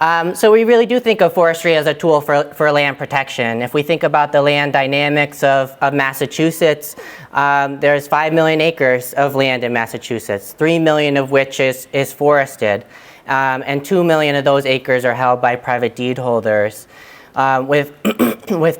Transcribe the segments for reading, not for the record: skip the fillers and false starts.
So we really do think of forestry as a tool for land protection. If we think about the land dynamics of Massachusetts, there's 5 million acres of land in Massachusetts, 3 million of which is forested, and 2 million of those acres are held by private deed holders, with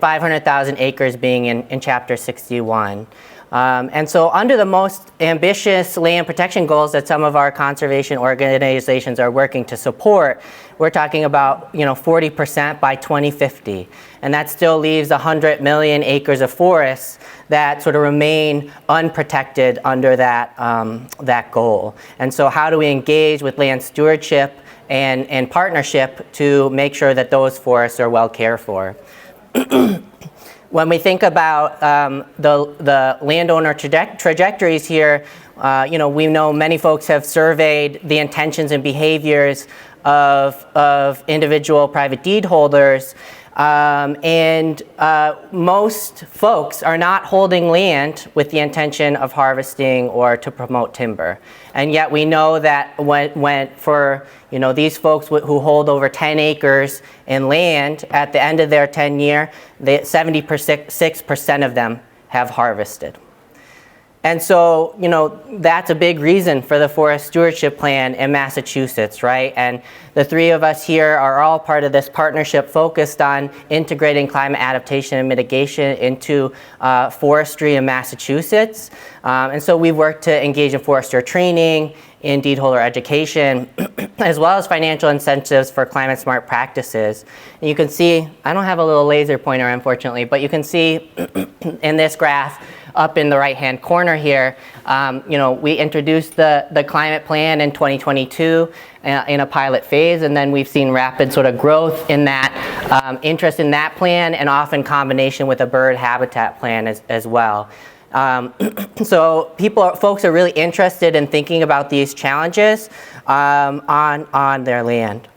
500,000 acres being in Chapter 61. And so under the most ambitious land protection goals that some of our conservation organizations are working to support, we're talking about 40% by 2050. And that still leaves 100 million acres of forests that sort of remain unprotected under that goal. And so how do we engage with land stewardship and partnership to make sure that those forests are well cared for? When we think about the landowner trajectories here, we know many folks have surveyed the intentions and behaviors of individual private deed holders, and most folks are not holding land with the intention of harvesting or to promote timber. And yet we know that when for these folks who hold over 10 acres in land, at the end of their 10-year, 76% of them have harvested. And so, that's a big reason for the Forest Stewardship Plan in Massachusetts, right? And the three of us here are all part of this partnership focused on integrating climate adaptation and mitigation into forestry in Massachusetts. And so we've worked to engage in forester training, in deed holder education, as well as financial incentives for climate smart practices. And you can see, I don't have a little laser pointer unfortunately, but you can see in this graph up in the right-hand corner here, we introduced the climate plan in 2022 in a pilot phase, and then we've seen rapid sort of growth in that interest in that plan, and often combination with a bird habitat plan as well. So folks are really interested in thinking about these challenges on their land.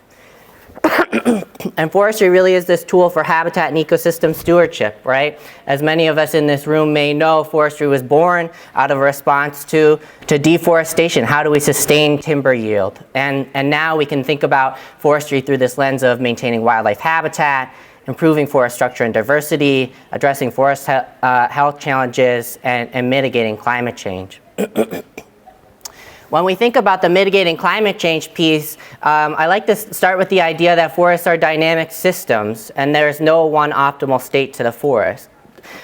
And forestry really is this tool for habitat and ecosystem stewardship, right? As many of us in this room may know, forestry was born out of a response to deforestation. How do we sustain timber yield? And now we can think about forestry through this lens of maintaining wildlife habitat, improving forest structure and diversity, addressing forest health challenges, and mitigating climate change. When we think about the mitigating climate change piece, I like to start with the idea that forests are dynamic systems and there's no one optimal state to the forest.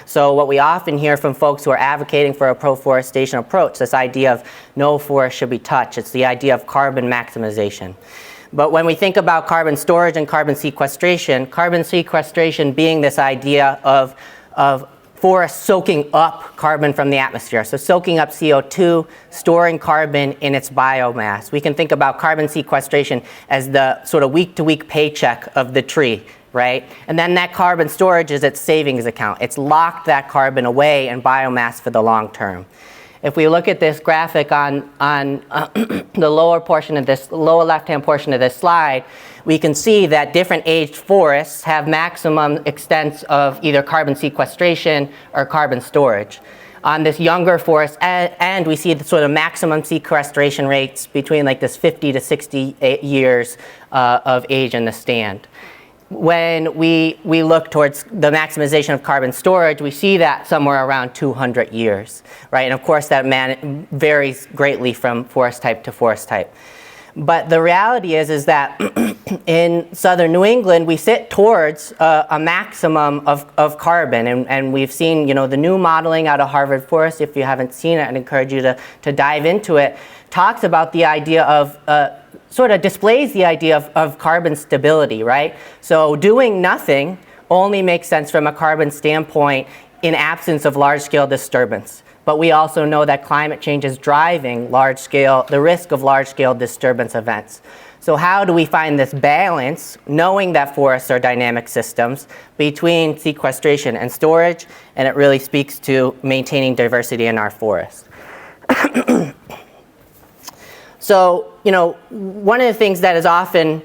So what we often hear from folks who are advocating for a pro-forestation approach, this idea of no forest should be touched, it's the idea of carbon maximization. But when we think about carbon storage and carbon sequestration being this idea of forests soaking up carbon from the atmosphere. So soaking up CO2, storing carbon in its biomass. We can think about carbon sequestration as the sort of week-to-week paycheck of the tree, right? And then that carbon storage is its savings account. It's locked that carbon away in biomass for the long term. If we look at this graphic on the lower left-hand portion of this slide, we can see that different aged forests have maximum extents of either carbon sequestration or carbon storage. On this younger forest, and we see the sort of maximum sequestration rates between like this 50 to 60 years of age in the stand. When we look towards the maximization of carbon storage, we see that somewhere around 200 years, right? And of course that varies greatly from forest type to forest type. But the reality is that in southern New England, we sit towards a maximum of carbon. And we've seen, the new modeling out of Harvard Forest. If you haven't seen it, I'd encourage you to dive into it. Talks about the idea of, sort of displays the idea of carbon stability, right? So doing nothing only makes sense from a carbon standpoint in absence of large-scale disturbance. But we also know that climate change is driving the risk of large-scale disturbance events. So how do we find this balance, knowing that forests are dynamic systems, between sequestration and storage? And it really speaks to maintaining diversity in our forests. So, one of the things that is often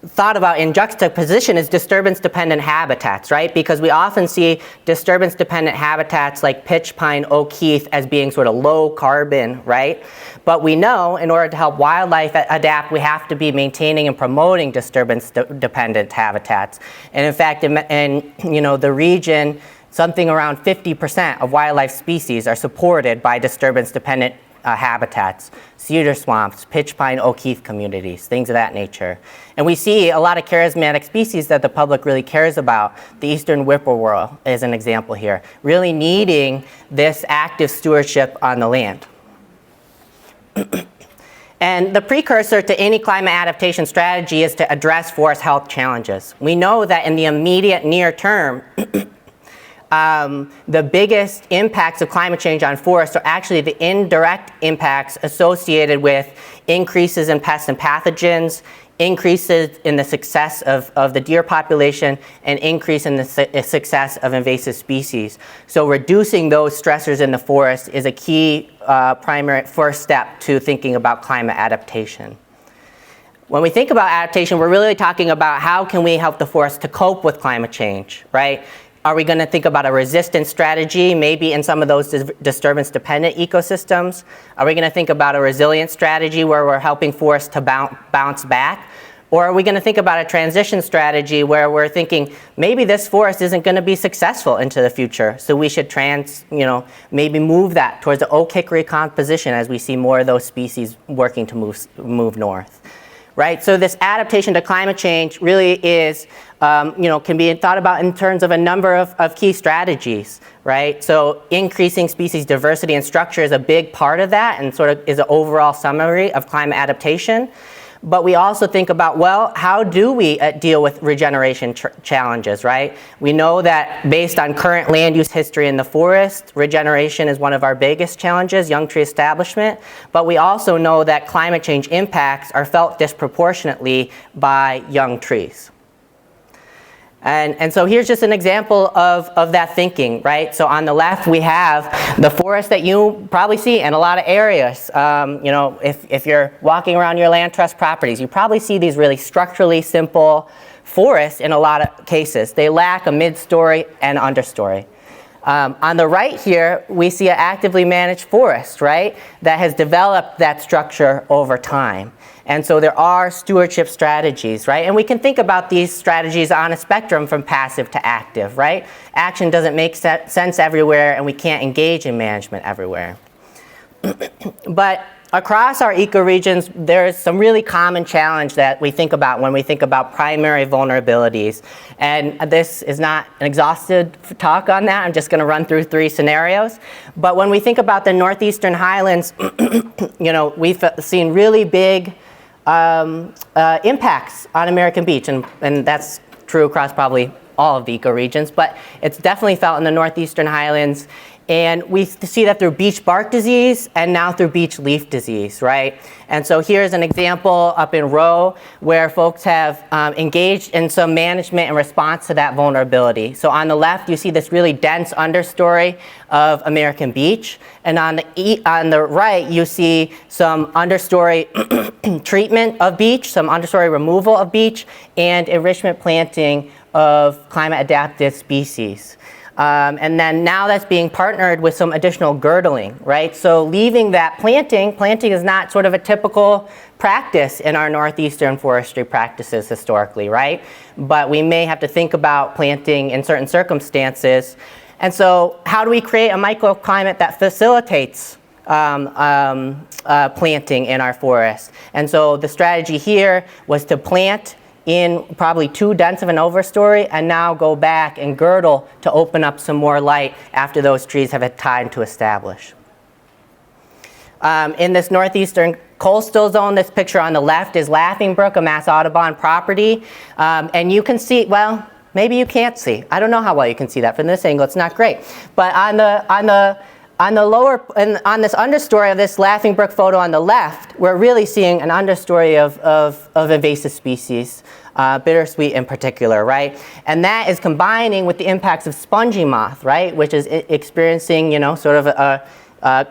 thought about in juxtaposition is disturbance-dependent habitats, right? Because we often see disturbance-dependent habitats like pitch pine, oak heath as being sort of low carbon, right? But we know in order to help wildlife adapt, we have to be maintaining and promoting disturbance-dependent habitats. And in fact, in the region, something around 50% of wildlife species are supported by disturbance-dependent habitats, cedar swamps, pitch pine, oak heath communities, things of that nature. And we see a lot of charismatic species that the public really cares about. The eastern whippoorwill is an example here, really needing this active stewardship on the land. And the precursor to any climate adaptation strategy is to address forest health challenges. We know that in the immediate near term, the biggest impacts of climate change on forests are actually the indirect impacts associated with increases in pests and pathogens, increases in the success of the deer population, and increase in the success of invasive species. So reducing those stressors in the forest is a key primary first step to thinking about climate adaptation. When we think about adaptation, we're really talking about how can we help the forest to cope with climate change, right? Are we going to think about a resistance strategy, maybe in some of those disturbance-dependent ecosystems? Are we going to think about a resilient strategy where we're helping forests to bounce back? Or are we going to think about a transition strategy where we're thinking maybe this forest isn't going to be successful into the future, so we should maybe move that towards the oak hickory composition as we see more of those species working to move north. Right? So this adaptation to climate change really is, can be thought about in terms of a number of key strategies, right? So increasing species diversity and structure is a big part of that and sort of is an overall summary of climate adaptation. But we also think about, well, how do we deal with regeneration challenges, right? We know that based on current land use history in the forest, regeneration is one of our biggest challenges, young tree establishment. But we also know that climate change impacts are felt disproportionately by young trees. And so here's just an example of that thinking, right? So on the left we have the forest that you probably see in a lot of areas. If you're walking around your land trust properties, you probably see these really structurally simple forests in a lot of cases. They lack a mid-story and understory. On the right here, we see an actively managed forest, right, that has developed that structure over time. And so there are stewardship strategies, right? And we can think about these strategies on a spectrum from passive to active, right? Action doesn't make sense everywhere, and we can't engage in management everywhere. But across our ecoregions, there's some really common challenge that we think about when we think about primary vulnerabilities. And this is not an exhaustive talk on that. I'm just going to run through 3 scenarios. But when we think about the northeastern highlands, we've seen really big impacts on American beech, and that's true across probably all of the ecoregions, but it's definitely felt in the northeastern highlands. And we see that through beech bark disease and now through beech leaf disease, right? And so here's an example up in Rowe where folks have engaged in some management in response to that vulnerability. So on the left, you see this really dense understory of American beech. And on the right, you see some understory treatment of beech, some understory removal of beech, and enrichment planting of climate adaptive species. And then now that's being partnered with some additional girdling, right? So leaving that planting is not sort of a typical practice in our northeastern forestry practices historically, right? But we may have to think about planting in certain circumstances. And so how do we create a microclimate that facilitates planting in our forest? And so the strategy here was to plant in probably too dense of an overstory and now go back and girdle to open up some more light after those trees have had time to establish. In this northeastern coastal zone, this picture on the left is Laughing Brook, a Mass Audubon property. And you can see, well, maybe you can't see. I don't know how well you can see that from this angle. It's not great. But on the lower, on this understory of this Laughing Brook photo on the left, we're really seeing an understory of invasive species, bittersweet in particular, right? And that is combining with the impacts of spongy moth, right, which is experiencing, sort of a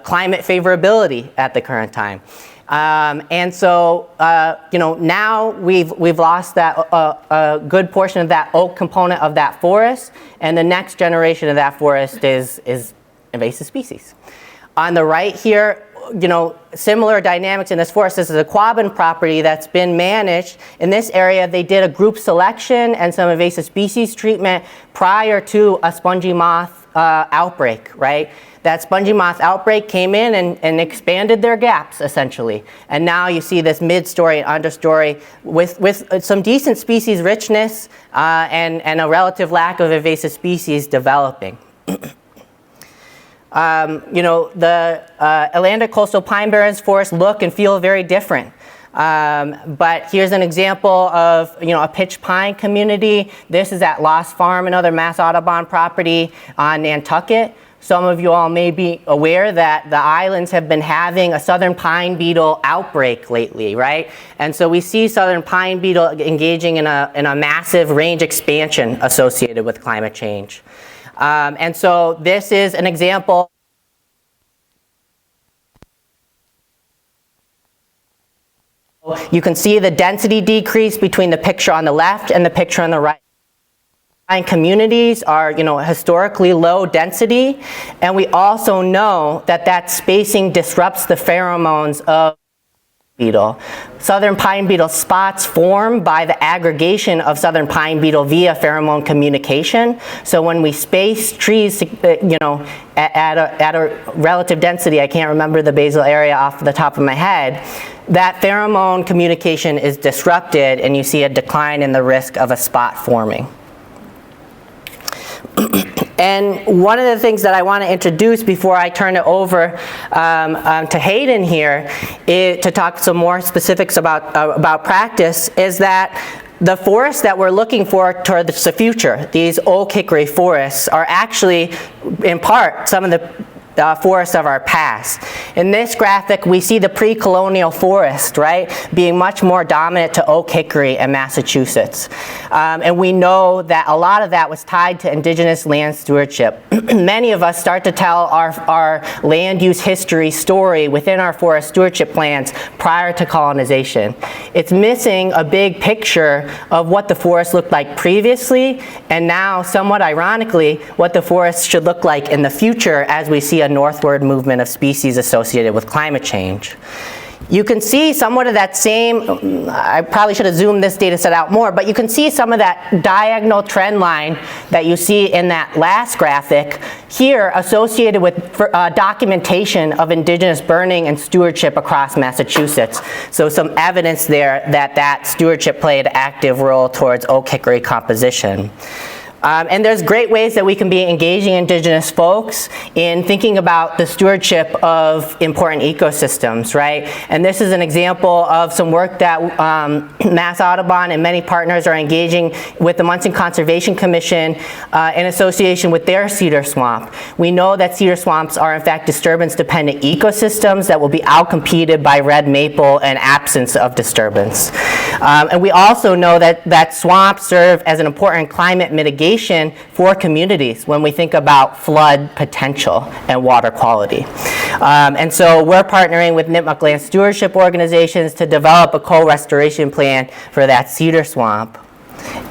climate favorability at the current time. And so, now we've lost that a good portion of that oak component of that forest, and the next generation of that forest is invasive species. On the right here, similar dynamics in this forest. This is a Quabbin property that's been managed. In this area, they did a group selection and some invasive species treatment prior to a spongy moth outbreak, right? That spongy moth outbreak came in and expanded their gaps, essentially. And now you see this mid-story and understory with some decent species richness and a relative lack of invasive species developing. The Atlantic coastal pine barrens forests look and feel very different. But here's an example of a pitch pine community. This is at Lost Farm, another Mass Audubon property on Nantucket. Some of you all may be aware that the islands have been having a southern pine beetle outbreak lately, right? And so we see southern pine beetle engaging in a massive range expansion associated with climate change. And so this is an example. You can see the density decrease between the picture on the left and the picture on the right. Pine communities are, historically low density, and we also know that spacing disrupts the pheromones of beetle. Southern pine beetle spots form by the aggregation of southern pine beetle via pheromone communication. So when we space trees, at a relative density, I can't remember the basal area off the top of my head, that pheromone communication is disrupted, and you see a decline in the risk of a spot forming. And one of the things that I want to introduce before I turn it over to Hayden here to talk some more specifics about practice is that the forests that we're looking for towards the future, these Oak Hickory forests, are actually in part some of the forests of our past. In this graphic, we see the pre-colonial forest, right, being much more dominant to oak hickory in Massachusetts. And we know that a lot of that was tied to indigenous land stewardship. Many of us start to tell our land use history story within our forest stewardship plans prior to colonization. It's missing a big picture of what the forest looked like previously, and now, somewhat ironically, what the forest should look like in the future as we see a northward movement of species associated with climate change. You can see somewhat of that same, I probably should have zoomed this data set out more, but you can see some of that diagonal trend line that you see in that last graphic here associated with documentation of indigenous burning and stewardship across Massachusetts. So some evidence there that stewardship played an active role towards oak hickory composition. And there's great ways that we can be engaging indigenous folks in thinking about the stewardship of important ecosystems, right? And this is an example of some work that Mass Audubon and many partners are engaging with the Munson Conservation Commission in association with their cedar swamp. We know that cedar swamps are in fact disturbance-dependent ecosystems that will be outcompeted by red maple and absence of disturbance. And we also know that swamps serve as an important climate mitigation for communities when we think about flood potential and water quality. And so we're partnering with Nipmuc Land Stewardship organizations to develop a co-restoration plan for that cedar swamp.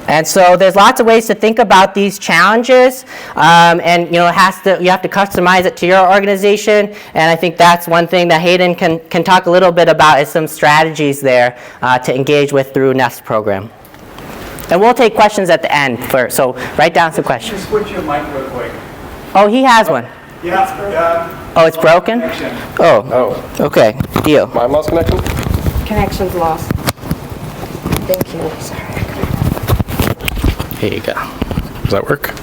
And so there's lots of ways to think about these challenges, and you have to customize it to your organization, and I think that's one thing that Hayden can talk a little bit about is some strategies there to engage with through NEST program. And we'll take questions at the end first, so write down some questions. Just switch your mic real quick. Oh, he has one. Yeah. Oh, it's broken? Connection. Oh, okay, deal. My lost connection? Connection's lost. Thank you. Sorry. Here you go. Does that work?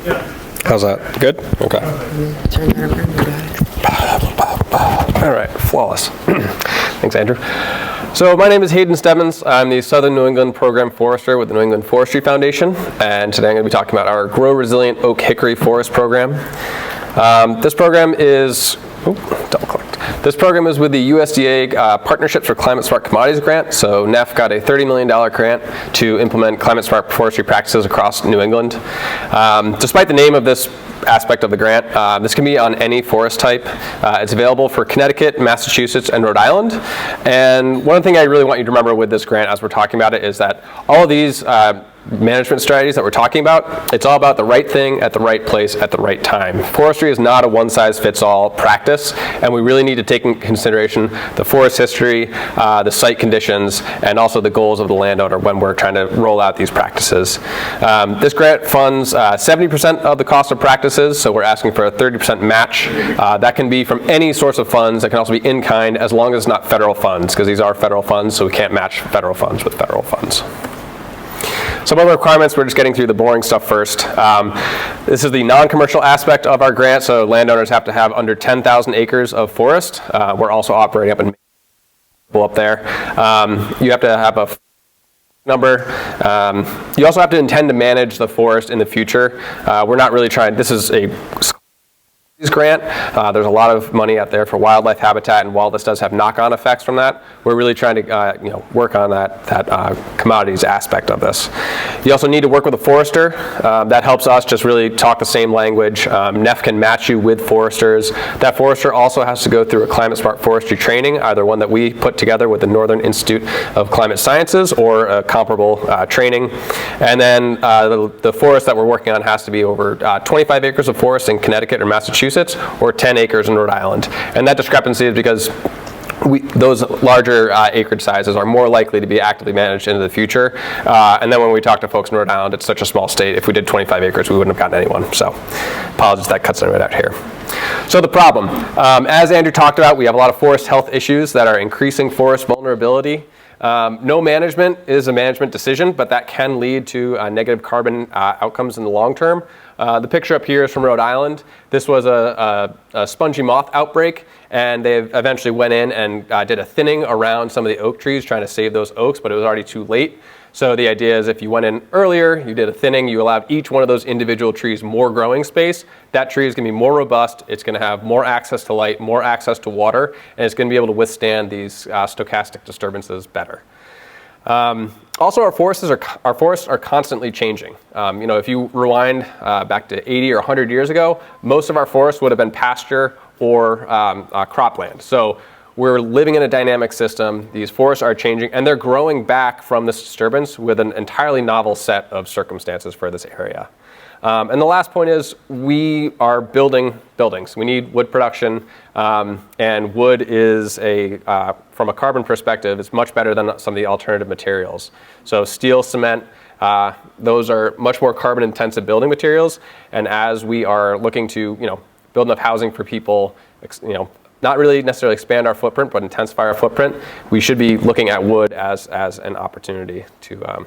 Yeah. How's that? Good? Okay. Turn that around. You got it. All right, flawless. Thanks, Andrew. So my name is Hayden Stebbins. I'm the Southern New England Program Forester with the New England Forestry Foundation, and today I'm going to be talking about our Grow Resilient Oak Hickory Forest program. This program is, double-clicked. This program is with the USDA Partnerships for Climate Smart Commodities grant. So NEF got a $30 million grant to implement climate smart forestry practices across New England. Despite the name of this aspect of the grant, this can be on any forest type. It's available for Connecticut, Massachusetts, and Rhode Island. And one thing I really want you to remember with this grant as we're talking about it is that all of these management strategies that we're talking about, it's all about the right thing at the right place at the right time. Forestry is not a one-size-fits-all practice, and we really need to take into consideration the forest history, the site conditions, and also the goals of the landowner when we're trying to roll out these practices. This grant funds 70% of the cost of practices, so we're asking for a 30% match. That can be from any source of funds. That can also be in kind, as long as it's not federal funds, because these are federal funds, so we can't match federal funds with federal funds. Some other requirements, we're just getting through the boring stuff first. This is the non-commercial aspect of our grant, so landowners have to have under 10,000 acres of forest. We're also operating up there. You have to have a number. You also have to intend to manage the forest in the future. We're not really trying, this is a grant. There's a lot of money out there for wildlife habitat, and while this does have knock-on effects from that, we're really trying to work on that commodities aspect of this. You also need to work with a forester. That helps us just really talk the same language. NEF can match you with foresters. That forester also has to go through a climate smart forestry training, either one that we put together with the Northern Institute of Climate Sciences or a comparable training. And then the forest that we're working on has to be over 25 acres of forest in Connecticut or Massachusetts, or 10 acres in Rhode Island. And that discrepancy is because those larger acreage sizes are more likely to be actively managed into the future. And then when we talk to folks in Rhode Island, it's such a small state. If we did 25 acres, we wouldn't have gotten anyone. So apologies, that cuts it right out here. So the problem, as Andrew talked about, we have a lot of forest health issues that are increasing forest vulnerability. No management is a management decision, but that can lead to negative carbon outcomes in the long term. The picture up here is from Rhode Island. This was a spongy moth outbreak, and they eventually went in and did a thinning around some of the oak trees, trying to save those oaks, but it was already too late. So the idea is if you went in earlier, you did a thinning, you allowed each one of those individual trees more growing space, that tree is going to be more robust, it's going to have more access to light, more access to water, and it's going to be able to withstand these stochastic disturbances better. Also, our forests are constantly changing. If you rewind back to 80 or 100 years ago, most of our forests would have been pasture or cropland. So we're living in a dynamic system. These forests are changing, and they're growing back from this disturbance with an entirely novel set of circumstances for this area. And the last point is we are building buildings. We need wood production, and wood is from a carbon perspective, it's much better than some of the alternative materials. So steel, cement, those are much more carbon intensive building materials. And as we are looking to, build enough housing for people, not really necessarily expand our footprint, but intensify our footprint, we should be looking at wood as an opportunity to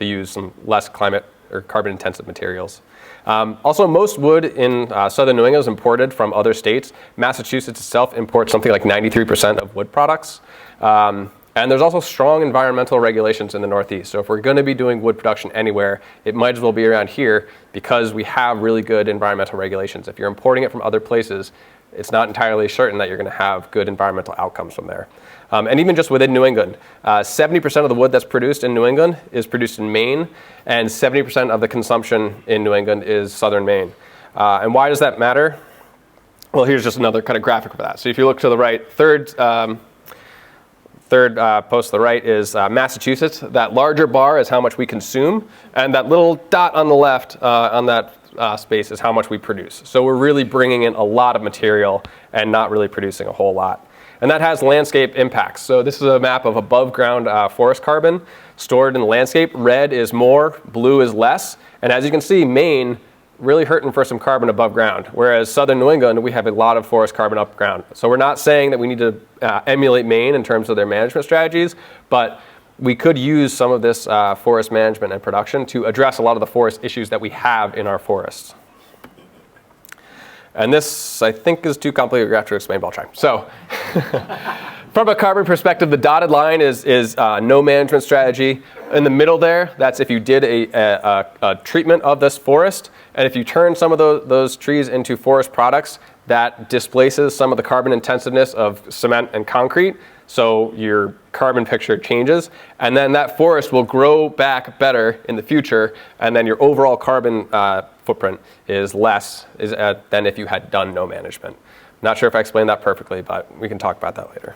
use some less climate or carbon intensive materials. Also, most wood in southern New England is imported from other states. Massachusetts itself imports something like 93% of wood products. And there's also strong environmental regulations in the Northeast. So if we're going to be doing wood production anywhere, it might as well be around here because we have really good environmental regulations. If you're importing it from other places, it's not entirely certain that you're going to have good environmental outcomes from there. And even just within New England, 70% of the wood that's produced in New England is produced in Maine, and 70% of the consumption in New England is southern Maine. And why does that matter? Well, here's just another kind of graphic for that. So if you look to the right, third post to the right is Massachusetts. That larger bar is how much we consume, and that little dot on the left on that space is how much we produce. So we're really bringing in a lot of material and not really producing a whole lot. And that has landscape impacts. So this is a map of above ground forest carbon stored in the landscape. Red is more, blue is less. And as you can see, Maine really hurting for some carbon above ground, whereas southern New England, we have a lot of forest carbon up ground. So we're not saying that we need to emulate Maine in terms of their management strategies, but we could use some of this forest management and production to address a lot of the forest issues that we have in our forests. And this, I think, is too complicated to explain, but I'll try. So From a carbon perspective, the dotted line is no management strategy. In the middle there, that's if you did a treatment of this forest, and if you turn some of those trees into forest products, that displaces some of the carbon intensiveness of cement and concrete, so your carbon picture changes, and then that forest will grow back better in the future, and then your overall carbon footprint is less than if you had done no management. Not sure if I explained that perfectly, but we can talk about that later.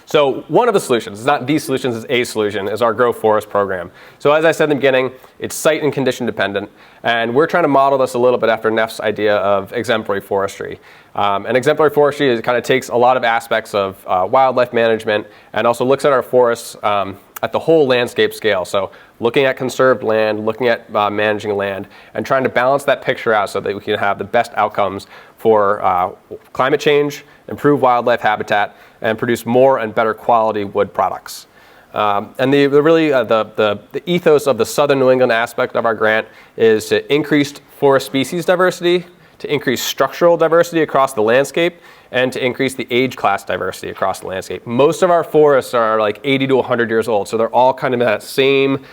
So one of the solutions, it's not the solutions, it's a solution, is our Grow Forest program. So as I said in the beginning, it's site and condition dependent, and we're trying to model this a little bit after Neff's idea of exemplary forestry. And exemplary forestry kind of takes a lot of aspects of wildlife management and also looks at our forests at the whole landscape scale. So looking at conserved land, looking at managing land, and trying to balance that picture out so that we can have the best outcomes for climate change, improve wildlife habitat, and produce more and better quality wood products. And the ethos of the Southern New England aspect of our grant is to increase forest species diversity, to increase structural diversity across the landscape, and to increase the age class diversity across the landscape. Most of our forests are like 80 to 100 years old, so they're all kind of in that same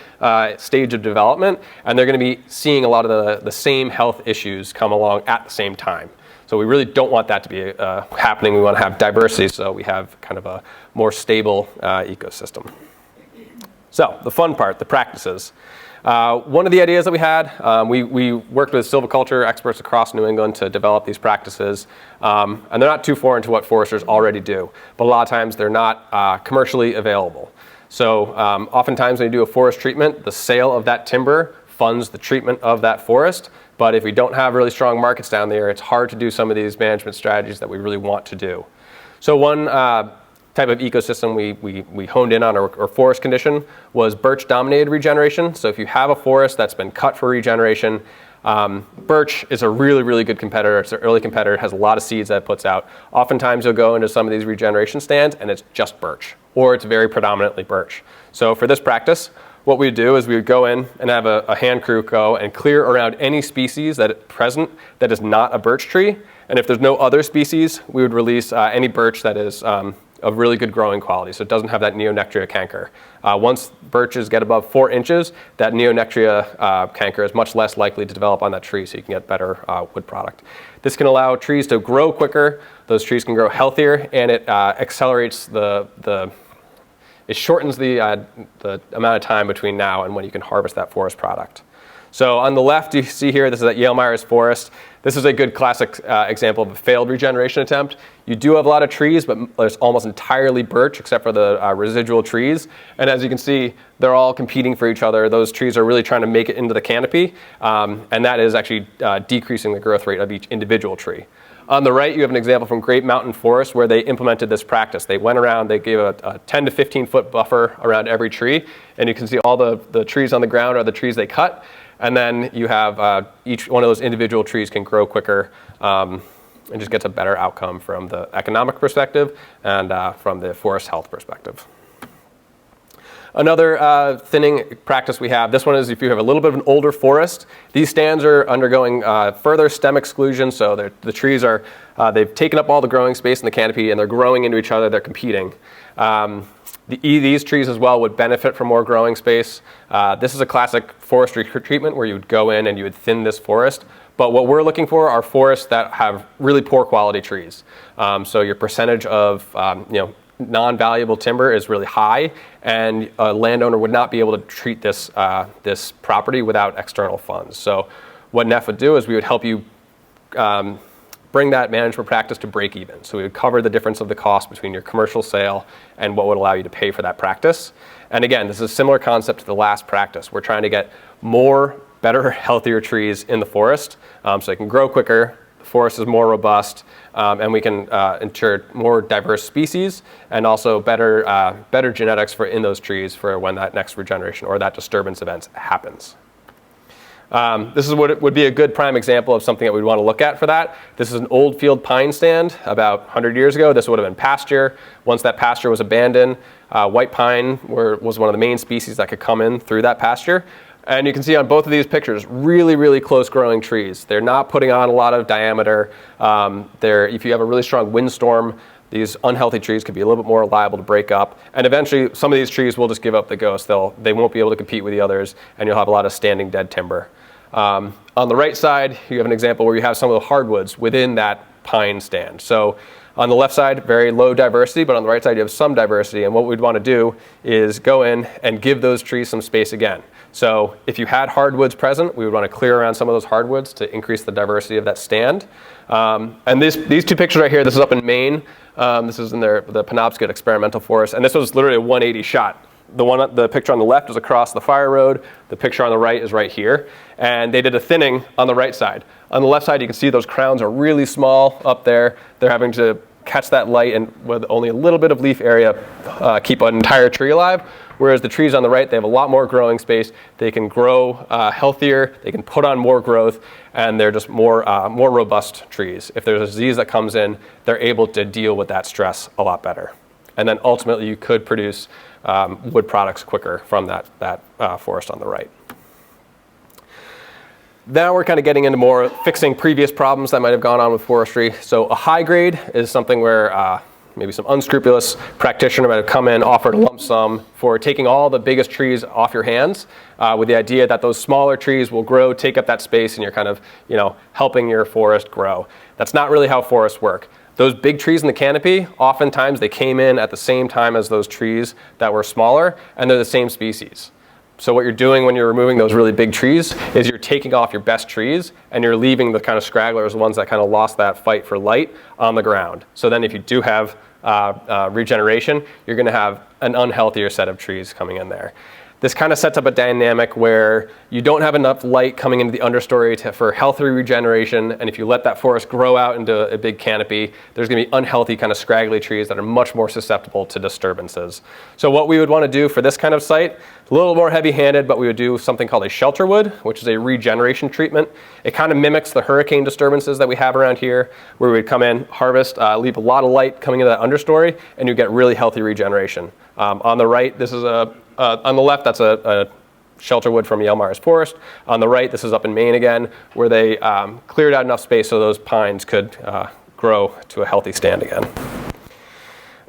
stage of development, and they're going to be seeing a lot of the same health issues come along at the same time. So we really don't want that to be happening. We want to have diversity so we have kind of a more stable ecosystem. So the fun part, the practices. One of the ideas that we had, we worked with silviculture experts across New England to develop these practices. And they're not too foreign to what foresters already do, but a lot of times they're not commercially available. So oftentimes when you do a forest treatment, the sale of that timber funds the treatment of that forest. But if we don't have really strong markets down there, it's hard to do some of these management strategies that we really want to do. So one type of ecosystem we honed in on, or forest condition, was birch-dominated regeneration. So if you have a forest that's been cut for regeneration, birch is a really, really good competitor. It's an early competitor, has a lot of seeds that it puts out. Oftentimes you'll go into some of these regeneration stands and it's just birch, or it's very predominantly birch. So for this practice, what we would do is we would go in and have a hand crew go and clear around any species that is present that is not a birch tree. And if there's no other species, we would release any birch that is of really good growing quality, so it doesn't have that neonectria canker. Once birches get above 4 inches, that neonectria canker is much less likely to develop on that tree, so you can get better wood product. This can allow trees to grow quicker, those trees can grow healthier, and it accelerates it shortens the amount of time between now and when you can harvest that forest product. So on the left, you see here, this is at Yale Myers Forest. This is a good classic example of a failed regeneration attempt. You do have a lot of trees, but there's almost entirely birch except for the residual trees. And as you can see, they're all competing for each other. Those trees are really trying to make it into the canopy, and that is actually decreasing the growth rate of each individual tree. On the right, you have an example from Great Mountain Forest where they implemented this practice. They went around, they gave a 10 to 15 foot buffer around every tree, and you can see all the trees on the ground are the trees they cut. And then you have each one of those individual trees can grow quicker and just gets a better outcome from the economic perspective and from the forest health perspective. Another thinning practice we have, this one is if you have a little bit of an older forest, these stands are undergoing further stem exclusion, so the trees are, they've taken up all the growing space in the canopy and they're growing into each other, they're competing. These trees as well would benefit from more growing space. This is a classic forestry treatment where you would go in and you would thin this forest. But what we're looking for are forests that have really poor quality trees. So your percentage of non-valuable timber is really high, and a landowner would not be able to treat this property without external funds. So what Neff would do is we would help you bring that management practice to break even. So we would cover the difference of the cost between your commercial sale and what would allow you to pay for that practice. And again, this is a similar concept to the last practice. We're trying to get more, better, healthier trees in the forest so they can grow quicker, the forest is more robust, and we can ensure more diverse species and also better genetics in those trees for when that next regeneration or that disturbance event happens. This is what would be a good prime example of something that we'd want to look at for that. This is an old field pine stand about 100 years ago. This would have been pasture. Once that pasture was abandoned, white pine was one of the main species that could come in through that pasture. And you can see on both of these pictures, really, really close growing trees. They're not putting on a lot of diameter. If you have a really strong windstorm, these unhealthy trees could be a little bit more liable to break up. And eventually, some of these trees will just give up the ghost. They won't be able to compete with the others, and you'll have a lot of standing dead timber. On the right side, you have an example where you have some of the hardwoods within that pine stand. So on the left side, very low diversity, but on the right side, you have some diversity. And what we'd want to do is go in and give those trees some space again. So if you had hardwoods present, we would want to clear around some of those hardwoods to increase the diversity of that stand. And these two pictures right here, this is up in Maine. This is in the Penobscot Experimental Forest. And this was literally a 180 shot. The picture on the left is across the fire road. The picture on the right is right here. And they did a thinning on the right side. On the left side, you can see those crowns are really small up there. They're having to catch that light and with only a little bit of leaf area, keep an entire tree alive. Whereas the trees on the right, they have a lot more growing space. They can grow healthier. They can put on more growth, and they're just more robust trees. If there's a disease that comes in, they're able to deal with that stress a lot better. And then ultimately, you could produce wood products quicker from that forest on the right. Now we're kind of getting into more fixing previous problems that might have gone on with forestry. So a high grade is something where maybe some unscrupulous practitioner might have come in, offered a lump sum for taking all the biggest trees off your hands with the idea that those smaller trees will grow, take up that space, and you're kind of helping your forest grow. That's not really how forests work. Those big trees in the canopy, oftentimes they came in at the same time as those trees that were smaller, and they're the same species. So what you're doing when you're removing those really big trees is you're taking off your best trees and you're leaving the kind of scragglers, the ones that kind of lost that fight for light, on the ground. So then if you do have regeneration, you're going to have an unhealthier set of trees coming in there. This kind of sets up a dynamic where you don't have enough light coming into the understory for healthy regeneration, and if you let that forest grow out into a big canopy, there's going to be unhealthy kind of scraggly trees that are much more susceptible to disturbances. So what we would want to do for this kind of site, a little more heavy-handed, but we would do something called a shelter wood, which is a regeneration treatment. It kind of mimics the hurricane disturbances that we have around here, where we'd come in, harvest, leave a lot of light coming into that understory, and you get really healthy regeneration. On the right, this is on the left, that's a shelter wood from Yale Myers Forest. On the right, this is up in Maine again, where they cleared out enough space so those pines could grow to a healthy stand again.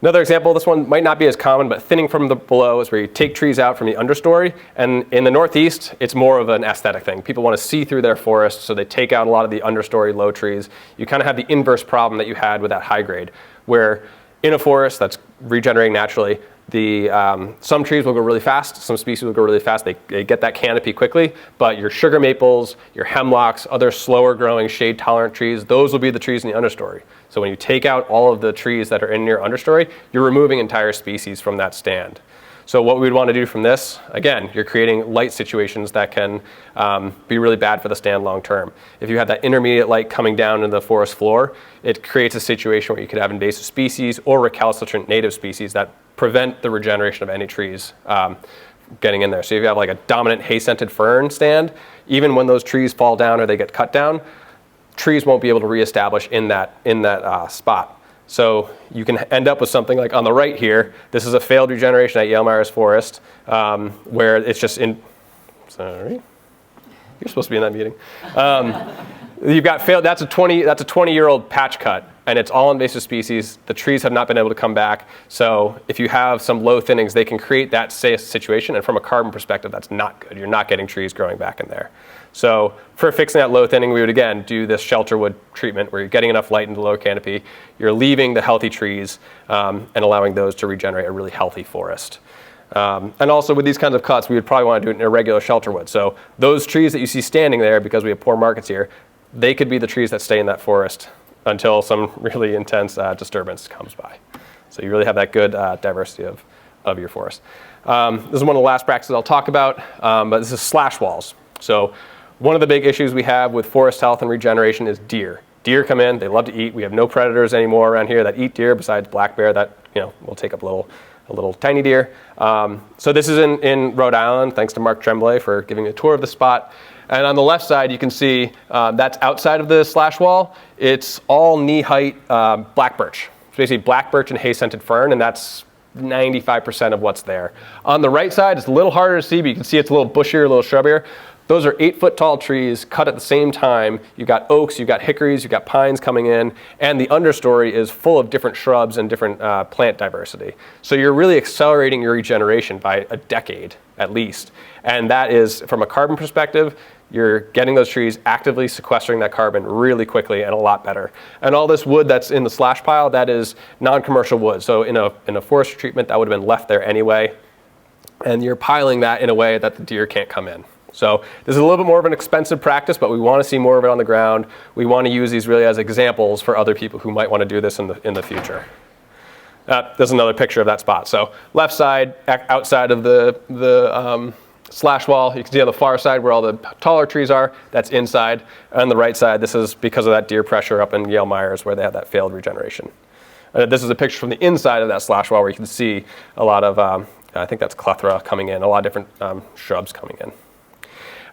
Another example, this one might not be as common, but thinning from the below is where you take trees out from the understory. And in the Northeast, it's more of an aesthetic thing. People want to see through their forests, so they take out a lot of the understory low trees. You kind of have the inverse problem that you had with that high grade, where in a forest that's regenerating naturally, some trees will go really fast, some species will go really fast, they get that canopy quickly, but your sugar maples, your hemlocks, other slower growing shade tolerant trees, those will be the trees in the understory. So when you take out all of the trees that are in your understory, you're removing entire species from that stand. So what we'd want to do from this, again, you're creating light situations that can be really bad for the stand long term. If you have that intermediate light coming down into the forest floor, it creates a situation where you could have invasive species or recalcitrant native species that prevent the regeneration of any trees getting in there. So if you have like a dominant hay-scented fern stand, even when those trees fall down or they get cut down, trees won't be able to reestablish in that spot. So you can end up with something like on the right here. This is a failed regeneration at Yale Myers Forest, where it's just in. Sorry, you're supposed to be in that meeting. You've got failed. That's a 20-year-old patch cut, and it's all invasive species. The trees have not been able to come back. So if you have some low thinnings, they can create that situation. And from a carbon perspective, that's not good. You're not getting trees growing back in there. So for fixing that low thinning, we would again do this shelter wood treatment where you're getting enough light into the lower canopy, you're leaving the healthy trees and allowing those to regenerate a really healthy forest. And also with these kinds of cuts, we would probably want to do it in irregular shelter wood. So those trees that you see standing there, because we have poor markets here, they could be the trees that stay in that forest until some really intense disturbance comes by. So you really have that good diversity of your forest. This is one of the last practices I'll talk about, but this is slash walls. So one of the big issues we have with forest health and regeneration is deer. Deer come in, they love to eat. We have no predators anymore around here that eat deer besides black bear that will take up a little tiny deer. So this is in Rhode Island, thanks to Mark Tremblay for giving me a tour of the spot. And on the left side, you can see that's outside of the slash wall. It's all knee-height black birch. It's basically black birch and hay-scented fern, and that's 95% of what's there. On the right side, it's a little harder to see, but you can see it's a little bushier, a little shrubbier. Those are 8-foot tall trees cut at the same time. You've got oaks, you've got hickories, you've got pines coming in, and the understory is full of different shrubs and different plant diversity. So you're really accelerating your regeneration by a decade at least. And that is, from a carbon perspective, you're getting those trees actively sequestering that carbon really quickly and a lot better. And all this wood that's in the slash pile, that is non-commercial wood. So in a forestry treatment, that would have been left there anyway. And you're piling that in a way that the deer can't come in. So this is a little bit more of an expensive practice, but we want to see more of it on the ground. We want to use these really as examples for other people who might want to do this in the future. There's another picture of that spot. So left side, outside of the slash wall, you can see on the far side where all the taller trees are, that's inside. On the right side, this is because of that deer pressure up in Yale Myers where they had that failed regeneration. This is a picture from the inside of that slash wall where you can see a lot of, I think that's clethra coming in, a lot of different shrubs coming in.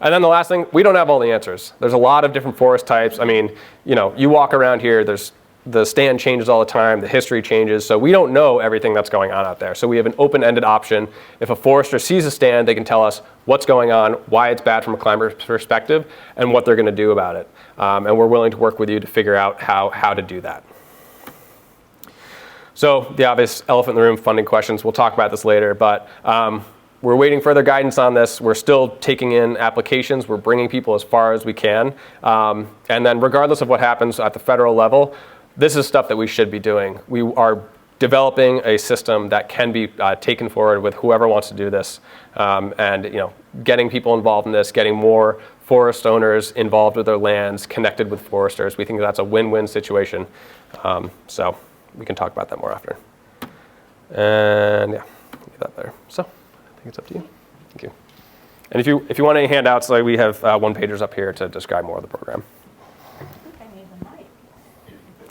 And then the last thing, we don't have all the answers. There's a lot of different forest types. I mean, you walk around here, the stand changes all the time, the history changes, so we don't know everything that's going on out there. So we have an open-ended option. If a forester sees a stand, they can tell us what's going on, why it's bad from a climate perspective, and what they're going to do about it. And we're willing to work with you to figure out how to do that. So the obvious elephant in the room, funding questions. We'll talk about this later, but we're waiting further guidance on this. We're still taking in applications. We're bringing people as far as we can. And then regardless of what happens at the federal level, this is stuff that we should be doing. We are developing a system that can be taken forward with whoever wants to do this. And getting people involved in this, getting more forest owners involved with their lands, connected with foresters. We think that's a win-win situation. So we can talk about that more after. And yeah, leave that there. So. I think it's up to you. Thank you. And if you want any handouts, we have one-pagers up here to describe more of the program. I think I need the mic.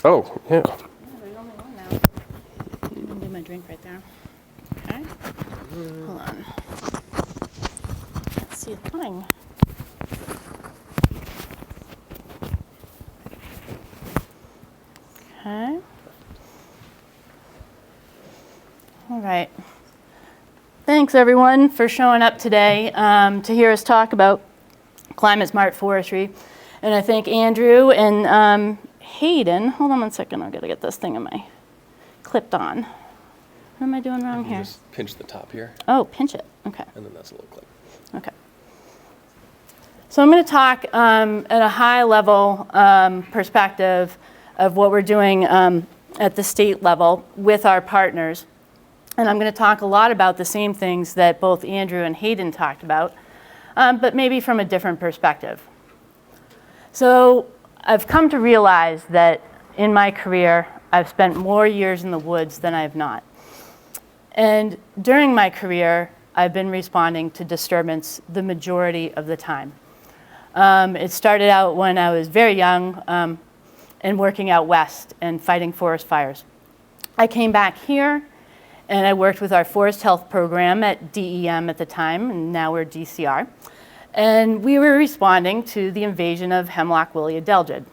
Oh, yeah. Yeah, there's only one now. I'm gonna do my drink right there. Okay. Hold on. Let's see the thing. Okay. All right. Thanks everyone for showing up today to hear us talk about climate smart forestry. And I think Andrew and Hayden, hold on one second, I've got to get this thing in my clipped on. What am I doing wrong here? Just pinch the top here. Oh, pinch it, okay. And then that's a little clip. Okay. So I'm going to talk at a high level perspective of what we're doing at the state level with our partners. And I'm going to talk a lot about the same things that both Andrew and Hayden talked about, but maybe from a different perspective. So I've come to realize that in my career, I've spent more years in the woods than I have not. And during my career, I've been responding to disturbance the majority of the time. It started out when I was very young and working out west and fighting forest fires. I came back here and I worked with our forest health program at DEM at the time, and now we're DCR. And we were responding to the invasion of hemlock woolly adelgid.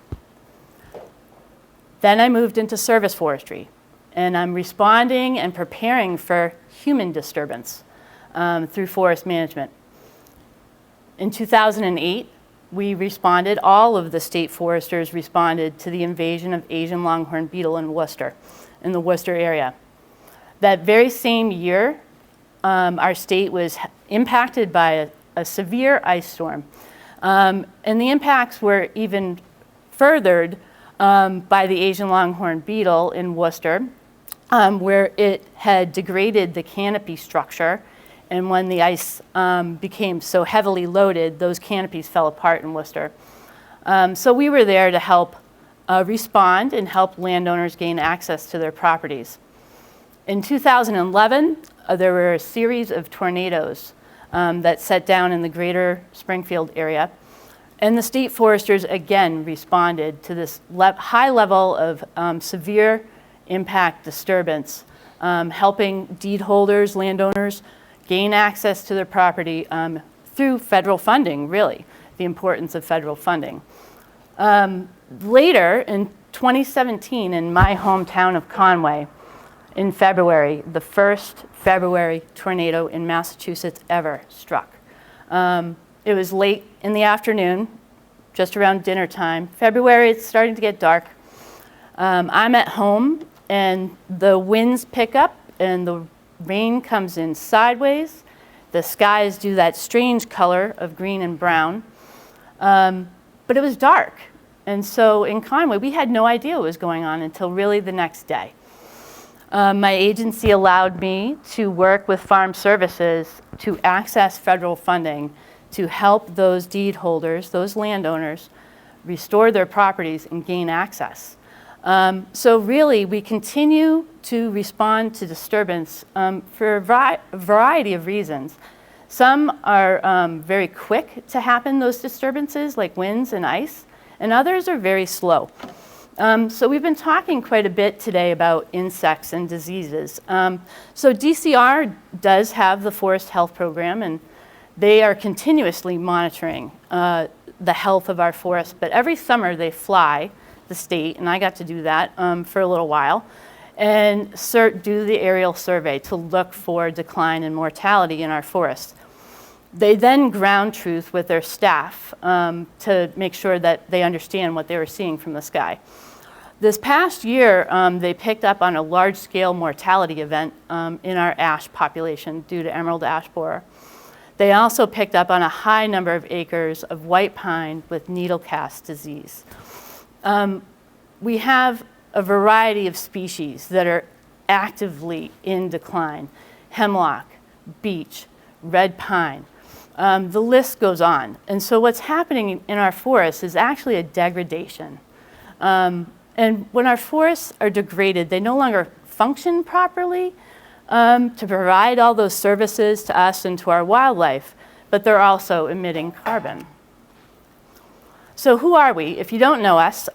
Then I moved into service forestry, and I'm responding and preparing for human disturbance through forest management. In 2008, we responded, all of the state foresters responded to the invasion of Asian longhorn beetle in Worcester, in the Worcester area. That very same year, our state was impacted by a severe ice storm. And the impacts were even furthered by the Asian longhorn beetle in Worcester, where it had degraded the canopy structure. And when the ice became so heavily loaded, those canopies fell apart in Worcester. So we were there to help respond and help landowners gain access to their properties. In 2011, there were a series of tornadoes that set down in the greater Springfield area. And the state foresters again responded to this high level of severe impact disturbance, helping deed holders, landowners, gain access to their property through federal funding, really, the importance of federal funding. Later, in 2017, in my hometown of Conway, in February, the first February tornado in Massachusetts ever struck. It was late in the afternoon, just around dinner time. February, it's starting to get dark. I'm at home, and the winds pick up, and the rain comes in sideways. The skies do that strange color of green and brown. But it was dark. And so in Conway, we had no idea what was going on until really the next day. My agency allowed me to work with Farm Services to access federal funding to help those deed holders, those landowners, restore their properties and gain access. So really, we continue to respond to disturbance for a variety of reasons. Some are very quick to happen, those disturbances, like winds and ice, and others are very slow. So we've been talking quite a bit today about insects and diseases. So DCR does have the Forest Health Program, and they are continuously monitoring the health of our forests. But every summer they fly the state, and I got to do that for a little while, and do the aerial survey to look for decline and mortality in our forests. They then ground truth with their staff to make sure that they understand what they were seeing from the sky. This past year, they picked up on a large-scale mortality event in our ash population due to emerald ash borer. They also picked up on a high number of acres of white pine with needle cast disease. We have a variety of species that are actively in decline: hemlock, beech, red pine. The list goes on. And so what's happening in our forests is actually a degradation. And when our forests are degraded, they no longer function properly to provide all those services to us and to our wildlife, but they're also emitting carbon. So who are we? If you don't know us,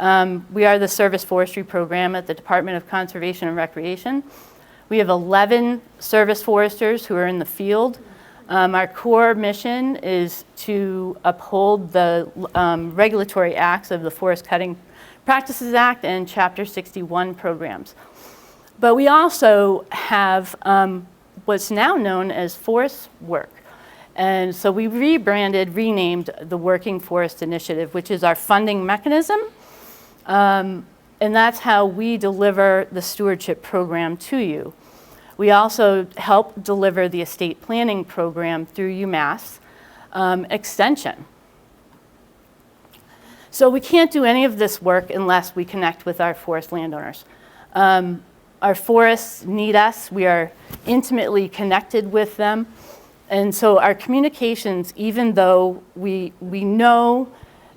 we are the Service Forestry Program at the Department of Conservation and Recreation. We have 11 service foresters who are in the field. Our core mission is to uphold the regulatory acts of the Forest Cutting Practices Act and Chapter 61 programs. But we also have what's now known as Forest Work. And so we renamed the Working Forest Initiative, which is our funding mechanism. And that's how we deliver the stewardship program to you. We also help deliver the estate planning program through UMass extension. So we can't do any of this work unless we connect with our forest landowners. Our forests need us. We are intimately connected with them. And so our communications, even though we know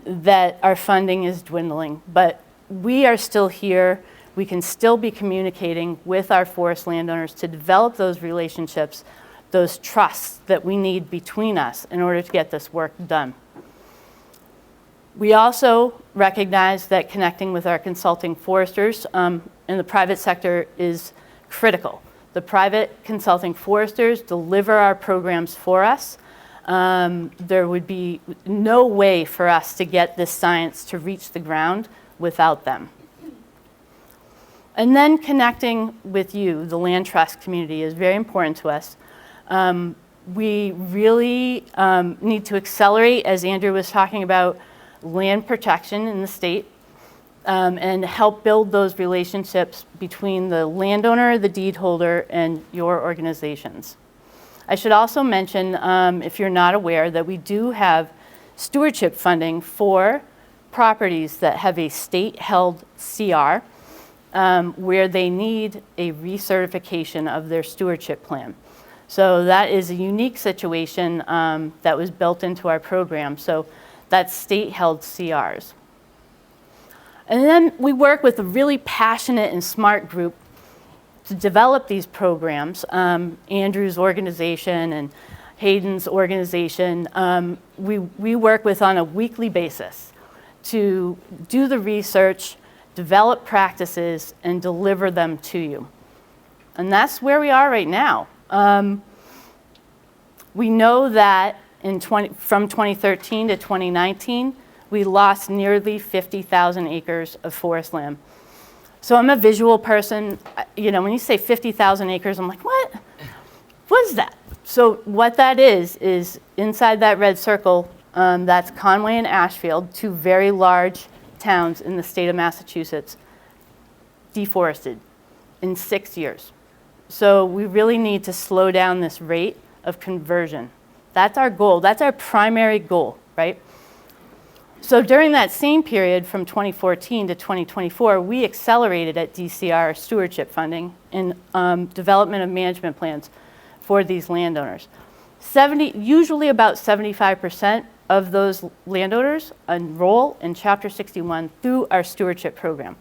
that our funding is dwindling, but we are still here. We can still be communicating with our forest landowners to develop those relationships, those trusts that we need between us in order to get this work done. We also recognize that connecting with our consulting foresters in the private sector is critical. The private consulting foresters deliver our programs for us. There would be no way for us to get this science to reach the ground without them. And then connecting with you, the land trust community, is very important to us. We really need to accelerate, as Andrew was talking about, land protection in the state and help build those relationships between the landowner, the deed holder, and your organizations. I should also mention, if you're not aware, that we do have stewardship funding for properties that have a state-held CR, where they need a recertification of their stewardship plan. So that is a unique situation that was built into our program. So that's state-held CRs. And then we work with a really passionate and smart group to develop these programs. Andrew's organization and Hayden's organization, we work with on a weekly basis to do the research, develop practices, and deliver them to you. And that's where we are right now. We know that from 2013 to 2019, we lost nearly 50,000 acres of forest land. So I'm a visual person. You know, when you say 50,000 acres, I'm like, what? What is that? So what that is inside that red circle That's Conway and Ashfield, two very large towns in the state of Massachusetts, deforested in 6 years. So we really need to slow down this rate of conversion. That's our goal. That's our primary goal, right? So during that same period from 2014 to 2024, we accelerated at DCR stewardship funding in development of management plans for these landowners. Usually about 75% of those landowners enroll in Chapter 61 through our stewardship program.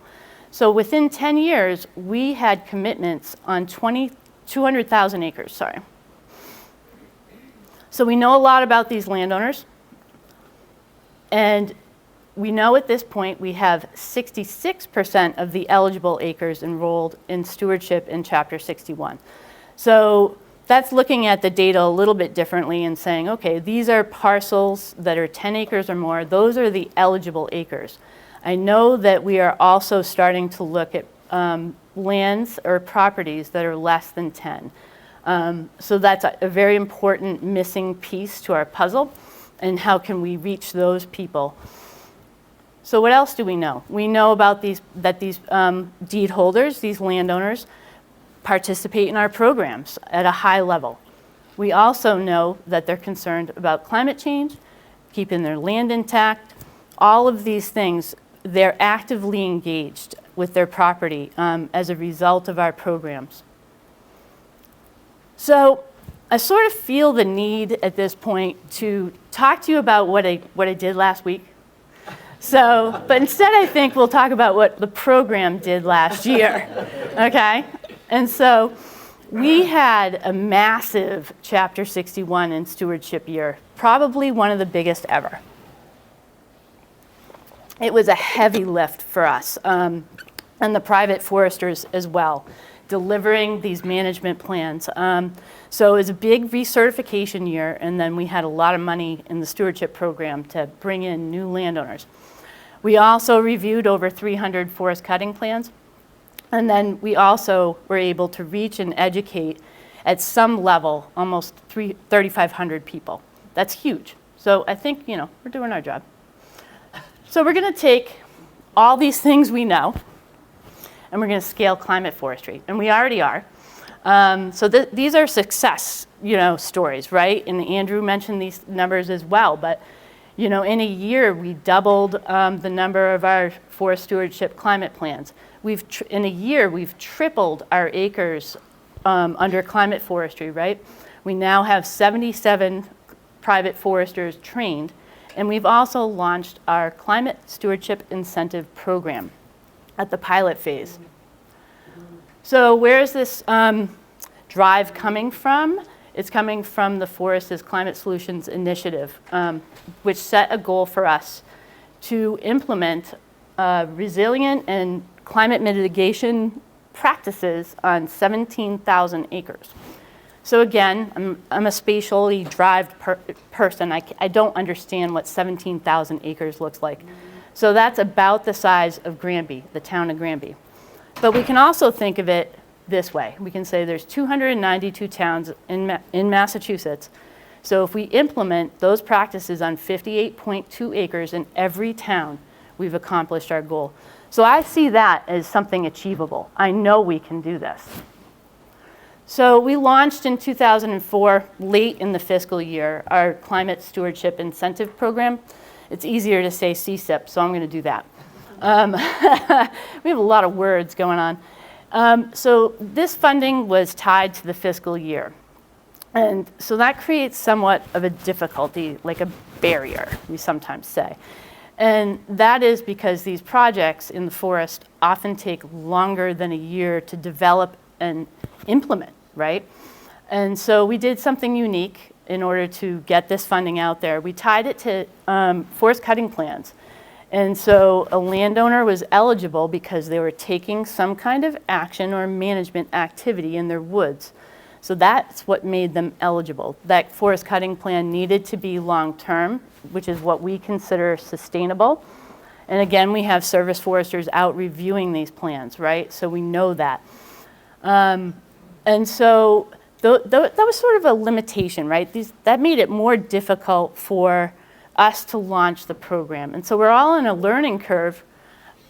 So within 10 years, we had commitments on 200,000 acres, sorry. So we know a lot about these landowners. And we know at this point we have 66% of the eligible acres enrolled in stewardship in Chapter 61. So that's looking at the data a little bit differently and saying, okay, these are parcels that are 10 acres or more. Those are the eligible acres. I know that we are also starting to look at lands or properties that are less than 10. So that's a very important missing piece to our puzzle. And how can we reach those people? So what else do we know? We know about these deed holders, these landowners, participate in our programs at a high level. We also know that they're concerned about climate change, keeping their land intact, all of these things. They're actively engaged with their property as a result of our programs. So I sort of feel the need at this point to talk to you about what I did last week. So, but instead I think we'll talk about what the program did last year, okay? And so we had a massive Chapter 61 in stewardship year, probably one of the biggest ever. It was a heavy lift for us and the private foresters as well, delivering these management plans. So it was a big recertification year, and then we had a lot of money in the stewardship program to bring in new landowners. We also reviewed over 300 forest cutting plans, and then we also were able to reach and educate at some level almost 3,500 people. That's huge. So I think, we're doing our job. So we're going to take all these things we know, and we're going to scale climate forestry, and we already are. So these are success, stories, right? And Andrew mentioned these numbers as well. But, in a year, we doubled the number of our forest stewardship climate plans. In a year, we've tripled our acres under climate forestry, right? We now have 77 private foresters trained, and we've also launched our climate stewardship incentive program at the pilot phase. So where is this drive coming from? It's coming from the Forest's Climate Solutions Initiative, which set a goal for us to implement resilient and climate mitigation practices on 17,000 acres. So again, I'm a spatially derived person. I don't understand what 17,000 acres looks like. So that's about the size of Granby, the town of Granby. But we can also think of it this way. We can say there's 292 towns in Massachusetts. So if we implement those practices on 58.2 acres in every town, we've accomplished our goal. So I see that as something achievable. I know we can do this. So we launched in 2004, late in the fiscal year, our Climate Stewardship Incentive Program. It's easier to say CSIP, so I'm going to do that. We have a lot of words going on. So this funding was tied to the fiscal year. And so that creates somewhat of a difficulty, like a barrier, we sometimes say. And that is because these projects in the forest often take longer than a year to develop and implement, right? And so we did something unique in order to get this funding out there. We tied it to forest cutting plans. And so a landowner was eligible because they were taking some kind of action or management activity in their woods. So that's what made them eligible. That forest cutting plan needed to be long-term, which is what we consider sustainable. And again, we have service foresters out reviewing these plans, right? So we know that. And so that was sort of a limitation, right? That made it more difficult for us to launch the program. And so we're all in a learning curve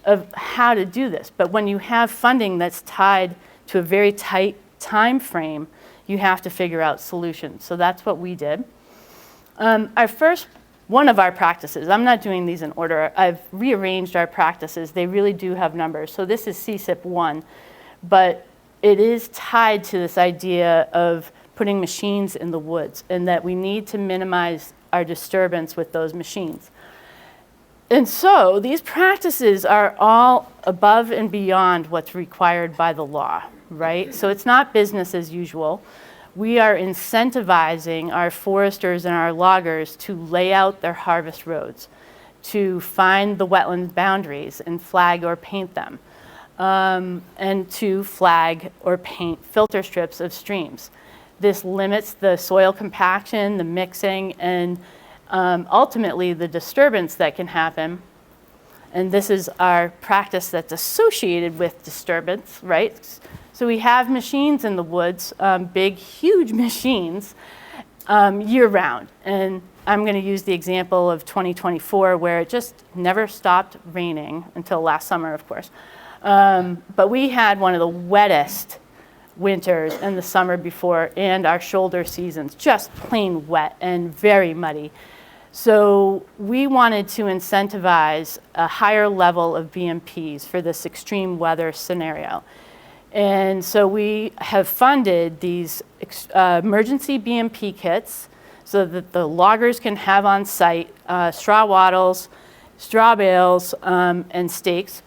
of how to do this. But when you have funding that's tied to a very tight time frame, you have to figure out solutions. So that's what we did. One of our practices, I'm not doing these in order, I've rearranged our practices. They really do have numbers. So this is CSIP 1, but it is tied to this idea of putting machines in the woods and that we need to minimize our disturbance with those machines. And so these practices are all above and beyond what's required by the law, right? So it's not business as usual. We are incentivizing our foresters and our loggers to lay out their harvest roads, to find the wetland boundaries and flag or paint them, and to flag or paint filter strips of streams. This limits the soil compaction, the mixing, and ultimately the disturbance that can happen. And this is our practice that's associated with disturbance, right? So we have machines in the woods, big, huge machines, year-round. And I'm going to use the example of 2024, where it just never stopped raining until last summer, of course. But we had one of the wettest winters and the summer before, and our shoulder seasons, just plain wet and very muddy. So we wanted to incentivize a higher level of BMPs for this extreme weather scenario. And so we have funded these emergency BMP kits so that the loggers can have on site straw wattles, straw bales, and stakes.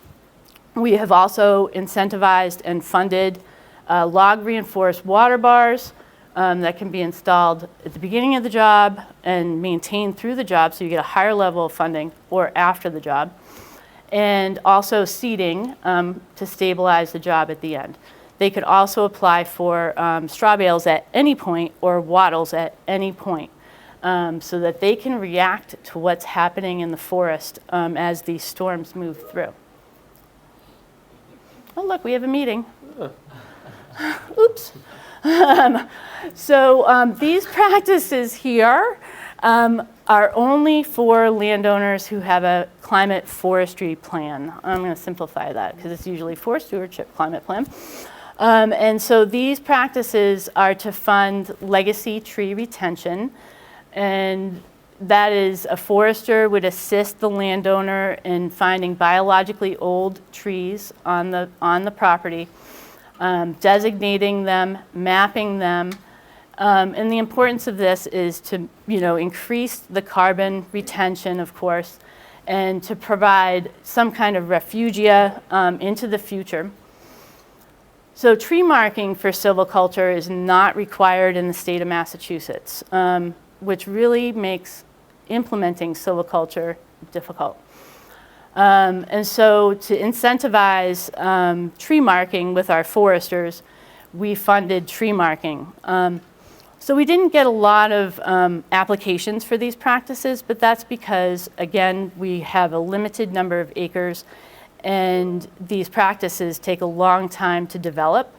We have also incentivized and funded log reinforced water bars that can be installed at the beginning of the job and maintained through the job, so you get a higher level of funding, or after the job. And also seeding to stabilize the job at the end. They could also apply for straw bales at any point or wattles at any point, so that they can react to what's happening in the forest as these storms move through. Oh, look, we have a meeting. Oops. So these practices here are only for landowners who have a climate forestry plan. I'm going to simplify that because it's usually for stewardship climate plan. And so these practices are to fund legacy tree retention, and that is a forester would assist the landowner in finding biologically old trees on the property, designating them, mapping them. And the importance of this is to, increase the carbon retention, of course, and to provide some kind of refugia into the future. So tree marking for silviculture is not required in the state of Massachusetts, which really makes implementing silviculture difficult. And so to incentivize tree marking with our foresters, we funded tree marking. So we didn't get a lot of applications for these practices, but that's because, again, we have a limited number of acres, and these practices take a long time to develop.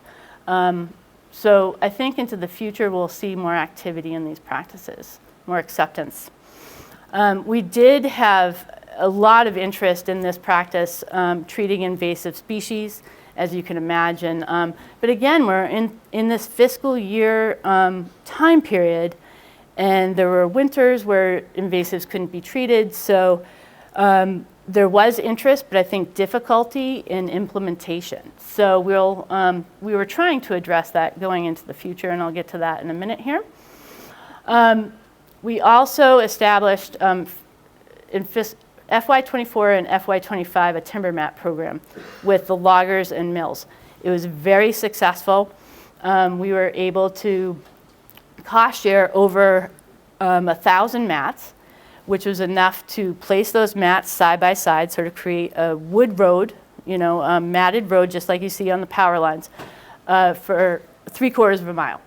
So I think into the future we'll see more activity in these practices, more acceptance. We did have a lot of interest in this practice, treating invasive species, as you can imagine. But again, we're in this fiscal year time period, and there were winters where invasives couldn't be treated. So there was interest, but I think difficulty in implementation. So we were trying to address that going into the future, and I'll get to that in a minute here. We also established in FY24 and FY25 a timber map program with the loggers and mills. It was very successful. We were able to cost share over 1,000 mats, which was enough to place those mats side by side, sort of create a wood road, a matted road just like you see on the power lines, for 3/4 of a mile.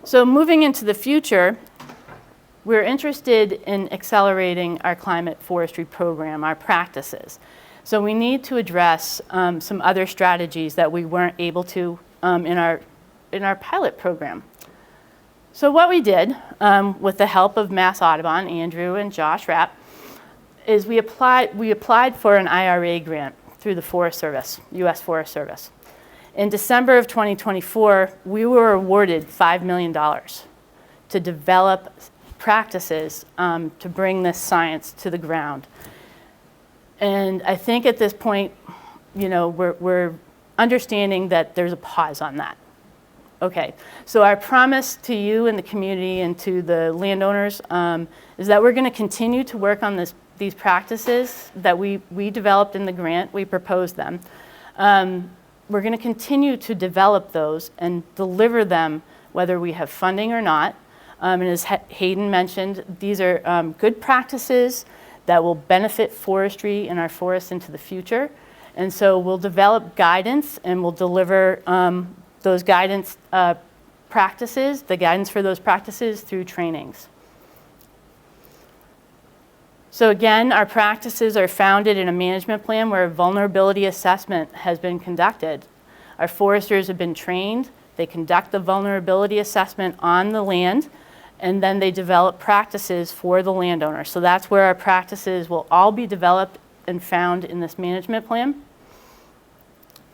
So moving into the future, we're interested in accelerating our climate forestry program, our practices. So we need to address some other strategies that we weren't able to in our pilot program. So what we did, with the help of Mass Audubon, Andrew and Josh Rapp, is we applied for an IRA grant through the Forest Service, U.S. Forest Service. In December of 2024, we were awarded $5 million to develop practices to bring this science to the ground. And I think at this point, you know, we're understanding that there's a pause on that. Okay, so our promise to you and the community and to the landowners is that we're going to continue to work on these practices that we developed in the grant. We proposed them. We're going to continue to develop those and deliver them whether we have funding or not. And as Hayden mentioned, these are good practices that will benefit forestry and our forests into the future. And so we'll develop guidance and we'll deliver those guidance practices, the guidance for those practices through trainings. So again, our practices are founded in a management plan where a vulnerability assessment has been conducted. Our foresters have been trained. They conduct the vulnerability assessment on the land, and then they develop practices for the landowner. So that's where our practices will all be developed and found in this management plan.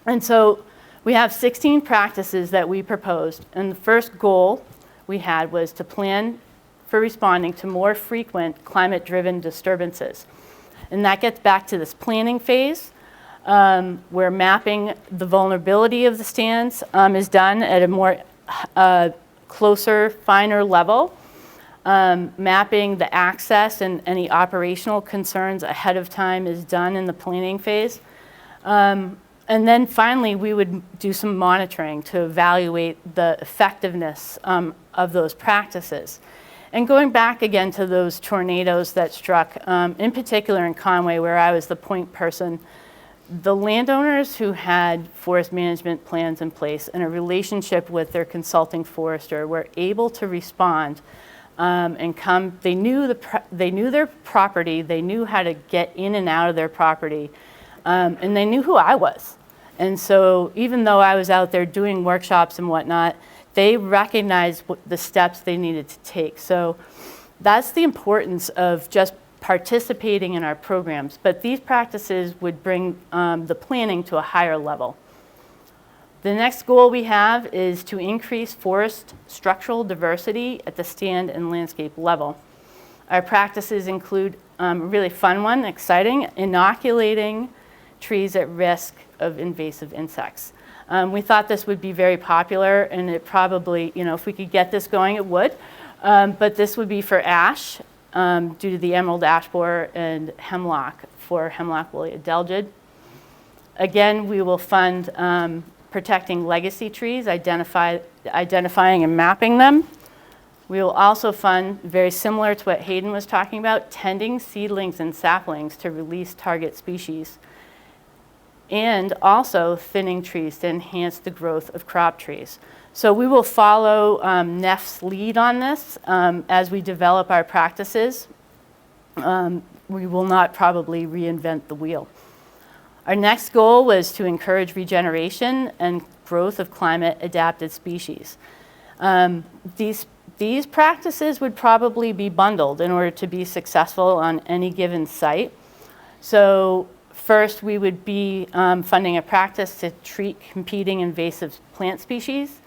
And so we have 16 practices that we proposed, and the first goal we had was to plan for responding to more frequent climate-driven disturbances. And that gets back to this planning phase, where mapping the vulnerability of the stands is done at a more closer, finer level. Mapping the access and any operational concerns ahead of time is done in the planning phase. And then finally, we would do some monitoring to evaluate the effectiveness of those practices. And going back again to those tornadoes that struck, in particular in Conway, where I was the point person, the landowners who had forest management plans in place and a relationship with their consulting forester were able to respond and come. They knew their property, they knew how to get in and out of their property, and they knew who I was. And so even though I was out there doing workshops and whatnot, they recognized the steps they needed to take. So that's the importance of just participating in our programs. But these practices would bring the planning to a higher level. The next goal we have is to increase forest structural diversity at the stand and landscape level. Our practices include a really fun one, exciting, inoculating trees at risk of invasive insects. We thought this would be very popular, and it probably, you know, if we could get this going, it would. But this would be for ash, due to the emerald ash borer, and hemlock for hemlock woolly adelgid. Again, we will fund protecting legacy trees, identifying and mapping them. We will also fund, very similar to what Hayden was talking about, tending seedlings and saplings to release target species, and also thinning trees to enhance the growth of crop trees. So we will follow NEF's lead on this as we develop our practices. We will not probably reinvent the wheel. Our next goal was to encourage regeneration and growth of climate-adapted species. These practices would probably be bundled in order to be successful on any given site. So first, we would be funding a practice to treat competing invasive plant species.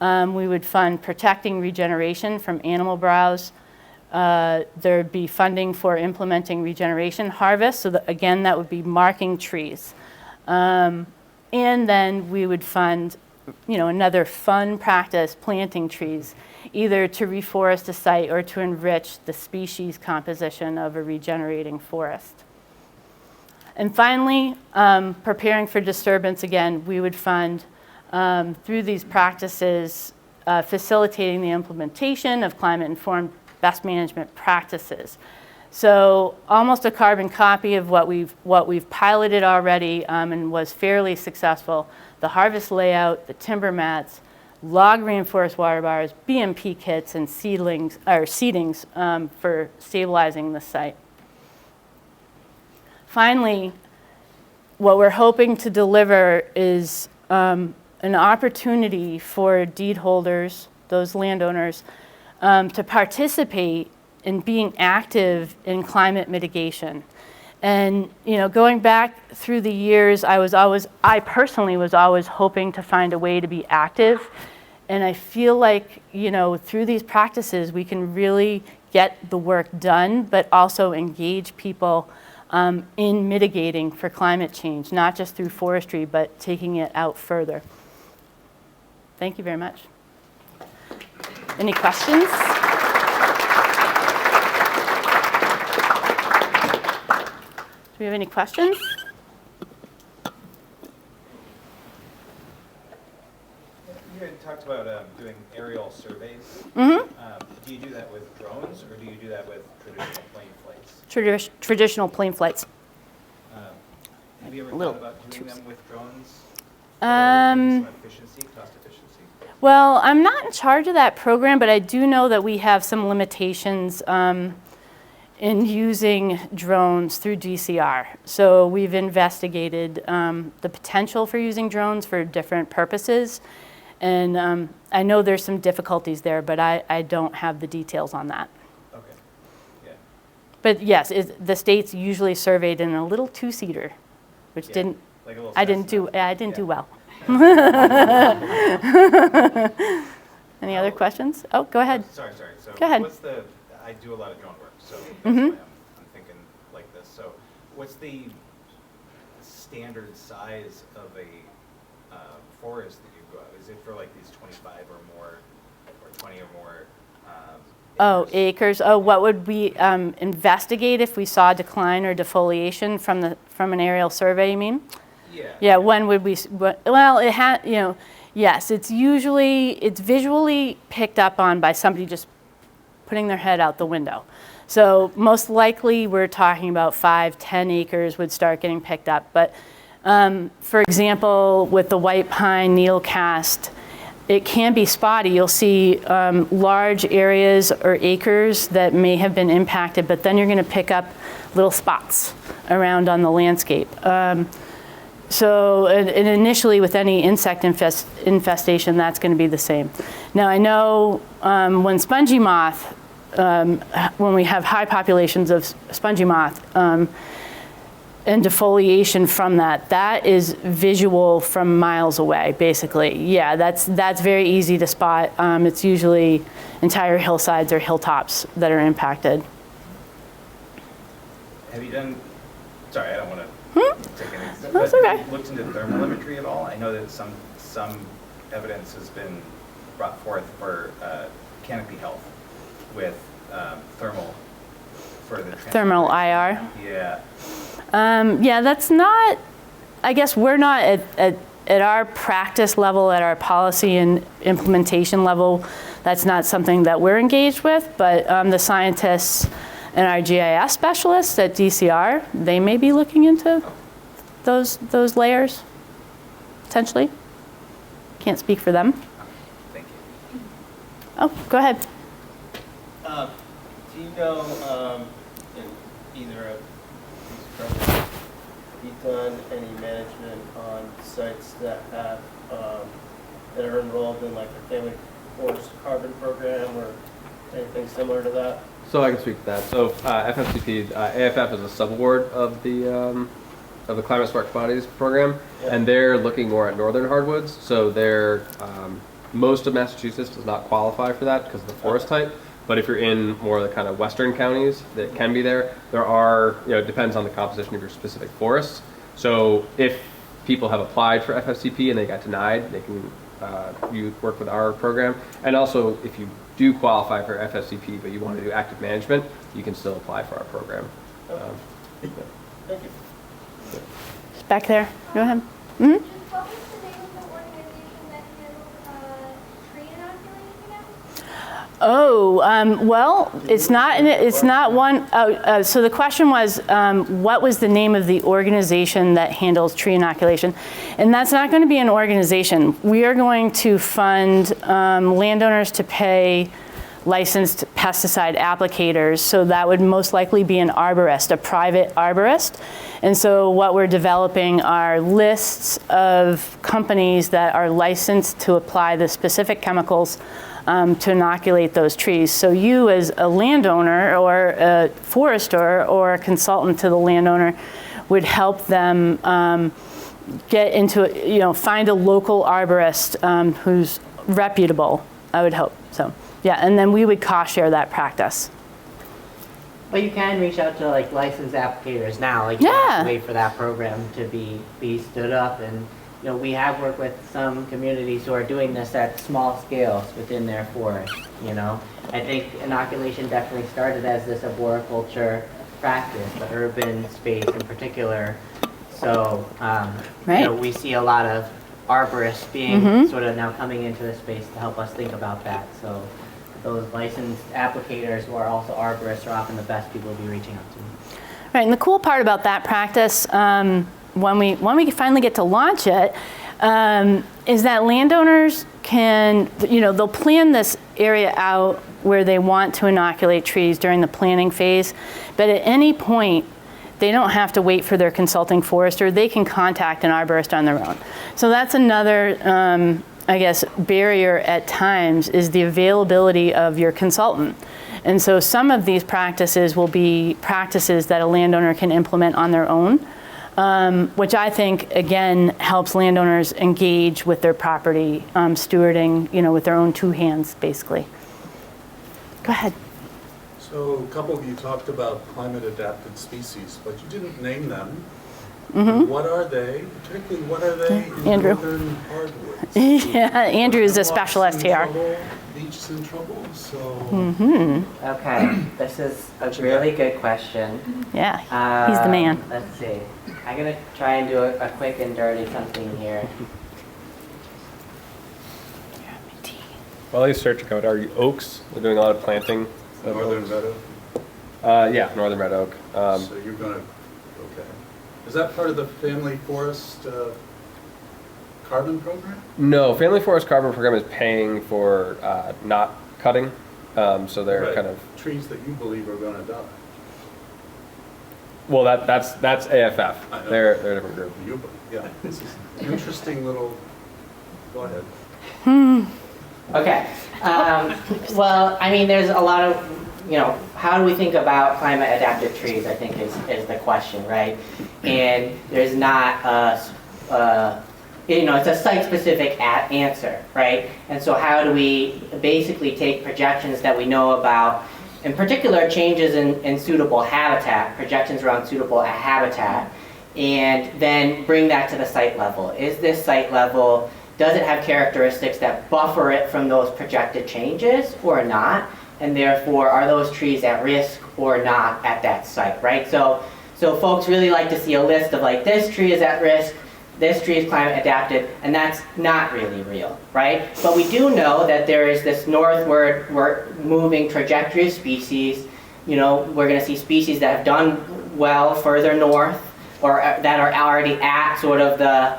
We would fund protecting regeneration from animal browse. There'd be funding for implementing regeneration harvest. So that, again, that would be marking trees. And then we would fund, you know, another fun practice, planting trees, either to reforest a site or to enrich the species composition of a regenerating forest. And finally, preparing for disturbance, again, we would fund through these practices, facilitating the implementation of climate-informed best management practices. So almost a carbon copy of what we've piloted already and was fairly successful. The harvest layout, the timber mats, log reinforced water bars, BMP kits, and seedings for stabilizing the site. Finally, what we're hoping to deliver is an opportunity for deed holders, those landowners, to participate in being active in climate mitigation. And going back through the years, I personally was always hoping to find a way to be active. And I feel like, through these practices, we can really get the work done, but also engage people in mitigating for climate change, not just through forestry, but taking it out further. Thank you very much. Any questions? Do we have any questions? You had talked about doing aerial surveys. Do you do that with drones, or do you do that with traditional plane flights? Traditional plane flights. Have you ever Little thought about doing them with drones? Um, Some efficiency, cost efficiency? Well, I'm not in charge of that program, but I do know that we have some limitations in using drones through DCR. So we've investigated the potential for using drones for different purposes. And I know there's some difficulties there, but I don't have the details on that. Okay. Yeah. But yes, the state's usually surveyed in a little two-seater, which Yeah, didn't, like a little I didn't Cessna. do well. Any other questions? Oh, go ahead. Sorry. So Go ahead. I do a lot of drone work, so that's why I'm thinking like this. So what's the standard size of a forest that you go out? Is it for like these 25 or more, or 20 or more Oh, acres. Oh, what would we investigate if we saw decline or defoliation from an aerial survey, you mean? Yeah. Yeah, when would we, well, it had, yes, it's visually picked up on by somebody just putting their head out the window. So most likely we're talking about 5-10 acres would start getting picked up. But for example, with the white pine needlecast, it can be spotty. You'll see large areas or acres that may have been impacted, but then you're going to pick up little spots around on the landscape. So and initially with any insect infestation, that's going to be the same. Now I know when spongy moth, when we have high populations of spongy moth, and defoliation from that is visual from miles away, basically. Yeah, that's very easy to spot. It's usually entire hillsides or hilltops that are impacted. Have you done, sorry, I don't want to take anything. That's but okay. have you looked into thermalimetry at all? I know that some evidence has been brought forth for canopy health with thermal for the Thermal IR. Yeah. Yeah, that's not, I guess we're not at our practice level, at our policy and implementation level, that's not something that we're engaged with, but the scientists and our GIS specialists at DCR, they may be looking into those layers, potentially. Can't speak for them. Thank you. Oh, go ahead. Do you know in either of these programs, you've done any management on sites that have that are enrolled in like a family forest carbon program or anything similar to that? So I can speak to that. So FFCP, AFF is a subaward of the Climate Smart Commodities program, and they're looking more at northern hardwoods. So they're most of Massachusetts does not qualify for that because of the forest type. But if you're in more of the kind of western counties that can be there, there are, it depends on the composition of your specific forests. So if people have applied for FFCP and they got denied, they can you work with our program. And also, if you do qualify for FFCP but you want to do active management, you can still apply for our program. Thank you. Back there, go ahead. What was the name of the organization that handled tree inoculation again? Oh, well, it's not one, so the question was, what was the name of the organization that handles tree inoculation? And that's not going to be an organization. We are going to fund landowners to pay licensed pesticide applicators, so that would most likely be an arborist, a private arborist. And so what we're developing are lists of companies that are licensed to apply the specific chemicals to inoculate those trees. So you as a landowner or a forester or a consultant to the landowner would help them get into, find a local arborist who's reputable, I would hope. So, yeah, and then we would cost share that practice. But you can reach out to like licensed applicators now. Like you don't have to wait for that program to be stood up. And we have worked with some communities who are doing this at small scales within their forest. I think inoculation definitely started as this arboriculture practice, the urban space in particular. So we see a lot of arborists being sort of now coming into the space to help us think about that. So those licensed applicators who are also arborists are often the best people to be reaching out to. Right, and the cool part about that practice, when we finally get to launch it, is that landowners can, they'll plan this area out where they want to inoculate trees during the planning phase, but at any point, they don't have to wait for their consulting forester. They can contact an arborist on their own. So that's another, barrier at times is the availability of your consultant. And so some of these practices will be practices that a landowner can implement on their own, which I think, again, helps landowners engage with their property, stewarding, with their own two hands, basically. Go ahead. So a couple of you talked about climate-adapted species, but you didn't name them. What are they? Particularly, what are they in Andrew. northern hardwoods? Yeah, Andrew is a specialist here. Beech's in trouble, so... Okay, this is a really good question. Yeah, he's the man. Let's see. I'm going to try and do a quick and dirty something here. While he's searching out, are you oaks? We're doing a lot of planting. Northern red oak? Yeah, northern red oak. So you're going to... Okay. Is that part of the family forest carbon program? No, family forest carbon program is paying for not cutting, so they're Right. kind of... Trees that you believe are going to die. Well, that's AFF. I know. They're a different group. Yeah, this is an interesting little... Go ahead. Okay. Well, I mean, there's a lot of, how do we think about climate adapted trees, I think is the question, right? And there's not it's a site-specific answer, right? And so how do we basically take projections that we know about, in particular changes in suitable habitat, projections around suitable habitat, and then bring that to the site level. Is this site level, does it have characteristics that buffer it from those projected changes or not? And therefore, are those trees at risk or not at that site, right? So folks really like to see a list of like, this tree is at risk, this tree is climate adapted, and that's not really real, right? But we do know that there is this northward moving trajectory of species. We're going to see species that have done well further north or that are already at sort of the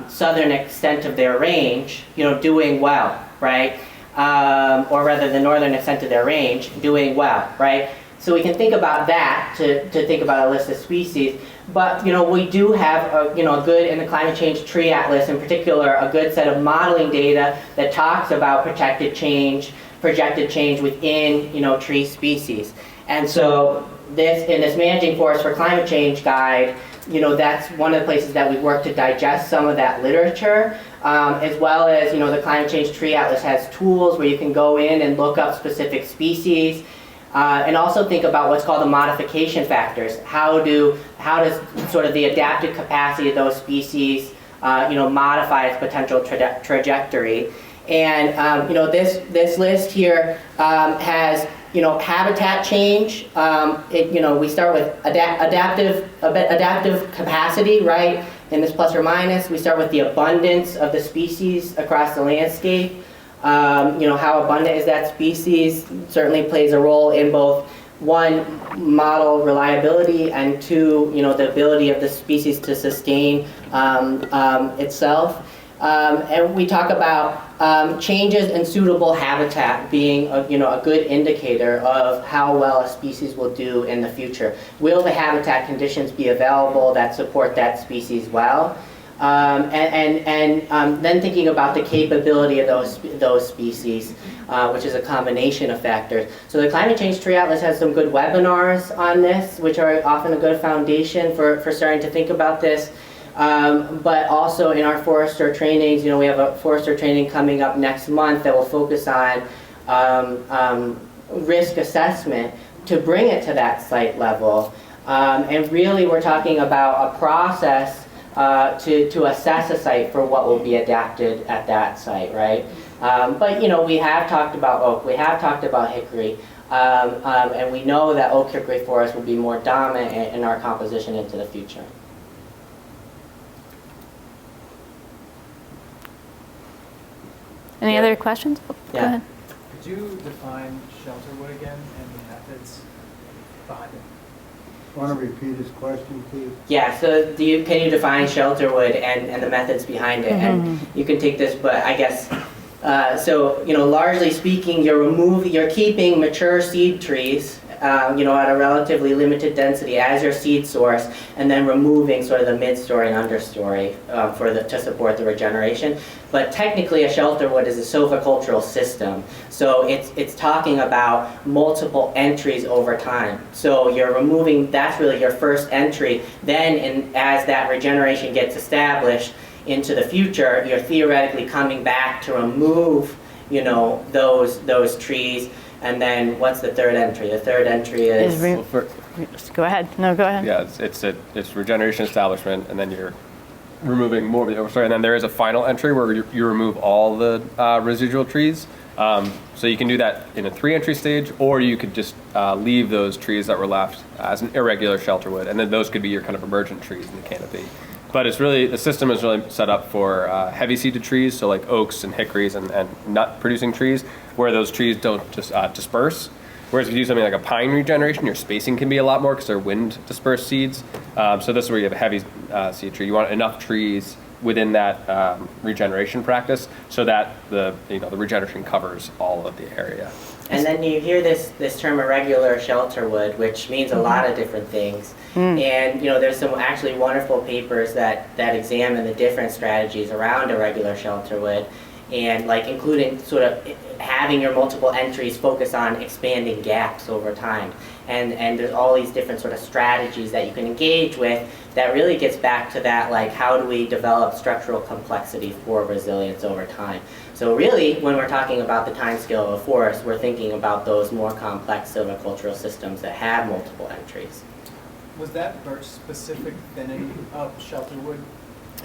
southern extent of their range, doing well, right? Or rather the northern extent of their range, doing well, right? So we can think about that to think about a list of species. But we do have a good, in the climate change tree atlas in particular, a good set of modeling data that talks about projected change within tree species. And so in this Managing Forests for Climate Change guide, that's one of the places that we work to digest some of that literature, as well as the Climate Change Tree Atlas has tools where you can go in and look up specific species, and also think about what's called the modification factors. How does sort of the adapted capacity of those species, modify its potential trajectory? And this list here has habitat change. We start with adaptive capacity, right? In this plus or minus, we start with the abundance of the species across the landscape. How abundant is that species certainly plays a role in both, one, model reliability, and two, the ability of the species to sustain itself. And we talk about changes in suitable habitat being a good indicator of how well a species will do in the future. Will the habitat conditions be available that support that species well? Then thinking about the capability of those species, which is a combination of factors. So the Climate Change Tree Atlas has some good webinars on this, which are often a good foundation for starting to think about this. But also in our forester trainings, we have a forester training coming up next month that will focus on risk assessment to bring it to that site level. And really we're talking about a process to assess a site for what will be adapted at that site, right? But we have talked about oak, we have talked about hickory, and we know that oak hickory forest will be more dominant in our composition into the future. Any other questions? Oh, Yeah. Go ahead. Could you define shelter wood again and the methods behind it? Want to repeat his question, please? Yeah, so can you define shelter wood and the methods behind it? And you can take this, but I guess, largely speaking, you're keeping mature seed trees, at a relatively limited density as your seed source, and then removing sort of the mid-story and understory to support the regeneration. But technically, a shelter wood is a silvicultural system, so it's talking about multiple entries over time. So you're removing, that's really your first entry. Then, as that regeneration gets established into the future, you're theoretically coming back to remove, those trees. And then what's the third entry? The third entry is... Go ahead. No, go ahead. Yeah, it's regeneration establishment, and then you're removing more of the overstory, and then there is a final entry where you remove all the residual trees. So you can do that in a 3-entry stage, or you could just leave those trees that were left as an irregular shelter wood, and then those could be your kind of emergent trees in the canopy. But the system is really set up for heavy seeded trees, so like oaks and hickories and nut producing trees, where those trees don't just disperse. Whereas if you do something like a pine regeneration, your spacing can be a lot more because they're wind dispersed seeds. So this is where you have a heavy seed tree. You want enough trees within that regeneration practice so that the regeneration covers all of the area. And then you hear this term irregular shelter wood, which means a lot of different things. And there's some actually wonderful papers that examine the different strategies around irregular shelter wood, and including sort of having your multiple entries focus on expanding gaps over time. And there's all these different sort of strategies that you can engage with that really gets back to that, how do we develop structural complexity for resilience over time. So really, when we're talking about the time scale of a forest, we're thinking about those more complex silvicultural systems that have multiple entries. Was that birch-specific thinning of shelter wood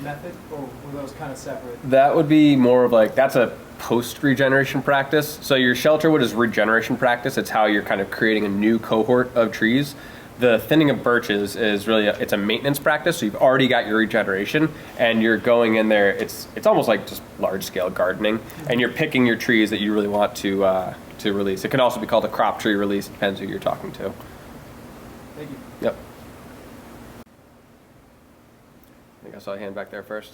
method, or were those kind of separate? That would be more of that's a post-regeneration practice. So your shelter wood is regeneration practice. It's how you're kind of creating a new cohort of trees. The thinning of birches is really it's a maintenance practice. So you've already got your regeneration, and you're going in there. It's almost like just large-scale gardening, and you're picking your trees that you really want to release. It can also be called a crop tree release. Depends who you're talking to. Thank you. Yep. I think I saw a hand back there first.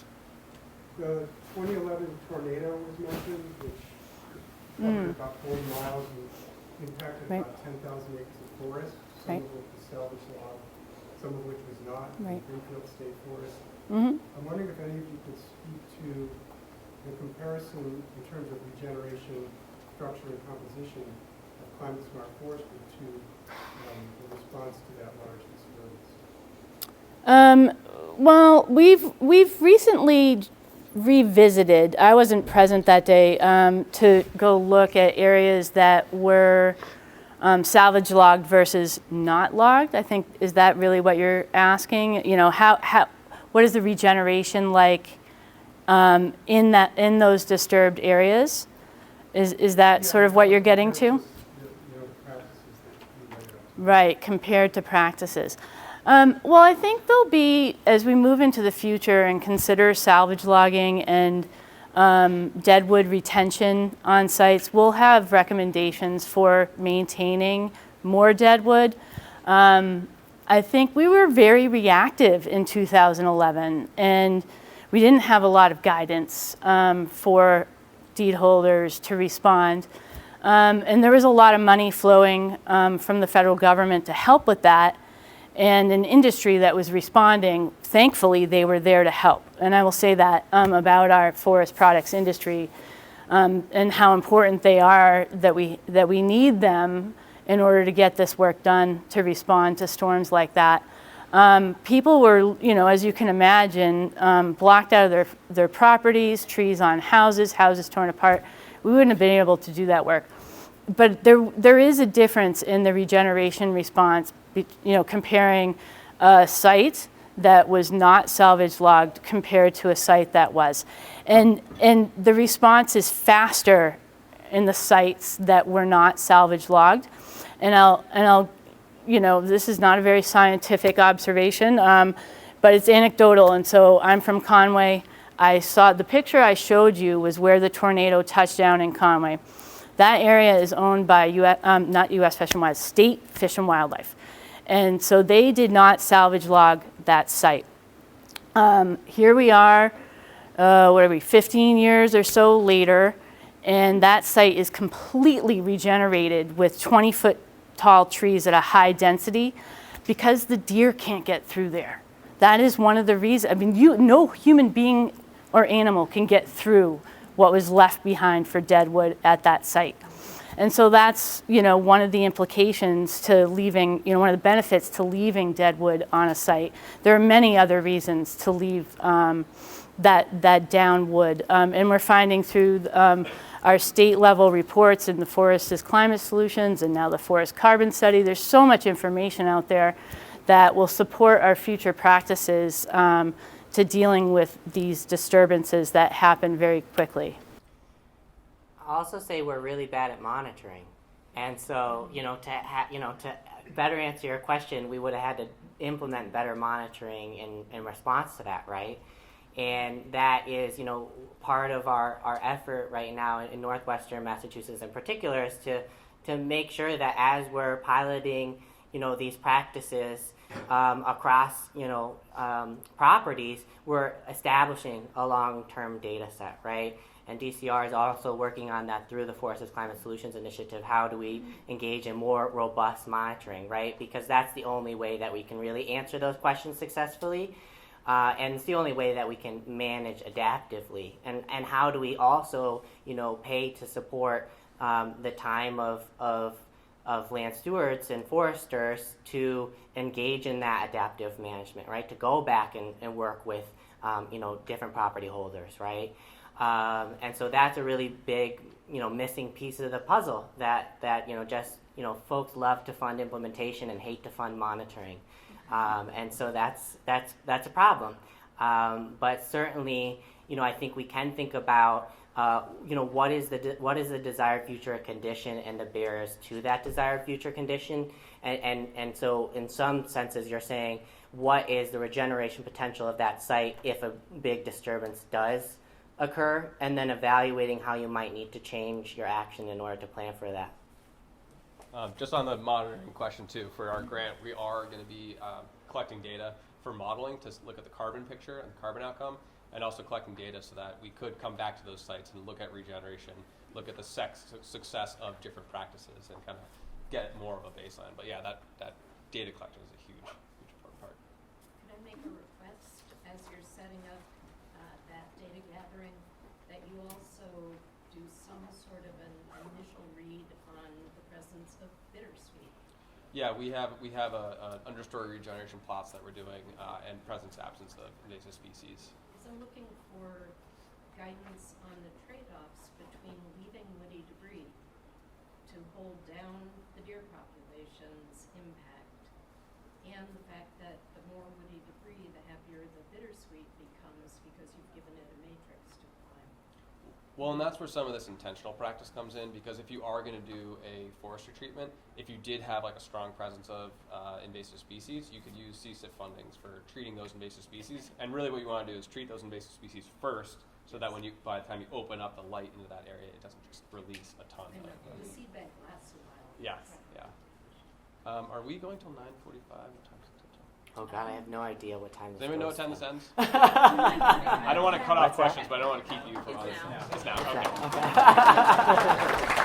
The 2011 tornado was mentioned, which covered about 40 miles and impacted about 10,000 acres of forest, some of which was salvage log, some of which was not, Greenfield State Forest. I'm wondering if any of you could speak to the comparison in terms of regeneration, structure, and composition of climate-smart forestry to the response to that large disturbance. Well, we've recently revisited, I wasn't present that day, to go look at areas that were salvage logged versus not logged. I think, is that really what you're asking? What is the regeneration like in those disturbed areas? Is that sort of what you're getting to? Right, compared to practices. Well, I think there'll be, as we move into the future and consider salvage logging and deadwood retention on sites, we'll have recommendations for maintaining more deadwood. I think we were very reactive in 2011, and we didn't have a lot of guidance for deed holders to respond. And there was a lot of money flowing from the federal government to help with that. and an industry that was responding. Thankfully, they were there to help. And I will say that about our forest products industry and how important they are, that we need them in order to get this work done to respond to storms like that. People were, as you can imagine, blocked out of their properties, trees on houses torn apart. We wouldn't have been able to do that work. But there is a difference in the regeneration response, comparing a site that was not salvage logged compared to a site that was. And the response is faster in the sites that were not salvage logged. And I'll this is not a very scientific observation, but it's anecdotal. And so I'm from Conway. I saw the picture I showed you was where the tornado touched down in Conway. That area is owned by not U.S. Fish and Wildlife, State Fish and Wildlife. And so they did not salvage log that site. Here we are, 15 years or so later, and that site is completely regenerated with 20-foot tall trees at a high density because the deer can't get through there. That is one of the reasons. I mean, no human being or animal can get through what was left behind for dead wood at that site. And so that's, one of the implications to leaving, one of the benefits to leaving dead wood on a site. There are many other reasons to leave that down wood. And we're finding through our state level reports in the Forest's Climate Solutions and now the Forest Carbon Study, there's so much information out there that will support our future practices to dealing with these disturbances that happen very quickly. I'll also say we're really bad at monitoring. And so, to better answer your question, we would have had to implement better monitoring in response to that, right? And that is, part of our effort right now in northwestern Massachusetts in particular is to make sure that as we're piloting, these practices across, properties, we're establishing a long-term data set, right? And DCR is also working on that through the Forest's Climate Solutions Initiative. How do we engage in more robust monitoring, right? Because that's the only way that we can really answer those questions successfully. And it's the only way that we can manage adaptively. And how do we also, pay to support the time of land stewards and foresters to engage in that adaptive management, right? To go back and work with, different property holders, right? And so that's a really big, missing piece of the puzzle that folks love to fund implementation and hate to fund monitoring. And so that's a problem. But certainly, I think we can think about, what is the desired future condition and the barriers to that desired future condition. And so in some senses, you're saying, what is the regeneration potential of that site if a big disturbance does occur, and then evaluating how you might need to change your action in order to plan for that. Just on the monitoring question too, for our grant, we are going to be collecting data for modeling to look at the carbon picture and the carbon outcome, and also collecting data so that we could come back to those sites and look at regeneration, look at the success of different practices, and kind of get more of a baseline. But yeah, that data collection is a huge important part. Can I make a request as you're setting up that data gathering, that you also do some sort of an initial read on the presence of bittersweet? Yeah, we have a understory regeneration plots that we're doing and presence absence of invasive species. So I'm looking for guidance on the trade-offs between leaving woody debris to hold down the deer population's impact, and the fact that the more woody debris, the happier the bittersweet becomes because you've given it a matrix to climb. Well, and that's where some of this intentional practice comes in, because if you are going to do a forestry treatment, if you did have like a strong presence of invasive species, you could use CSIP fundings for treating those invasive species. And really what you want to do is treat those invasive species first, so that by the time you open up the light into that area, it doesn't just release a ton of the seed bank lasts a while. Yeah, yeah. Are we going till 9:45? Oh God, I have no idea what time this Does anyone know what time goes this ends? I don't want to cut off questions, but I don't want to keep you from others. It's now. Okay.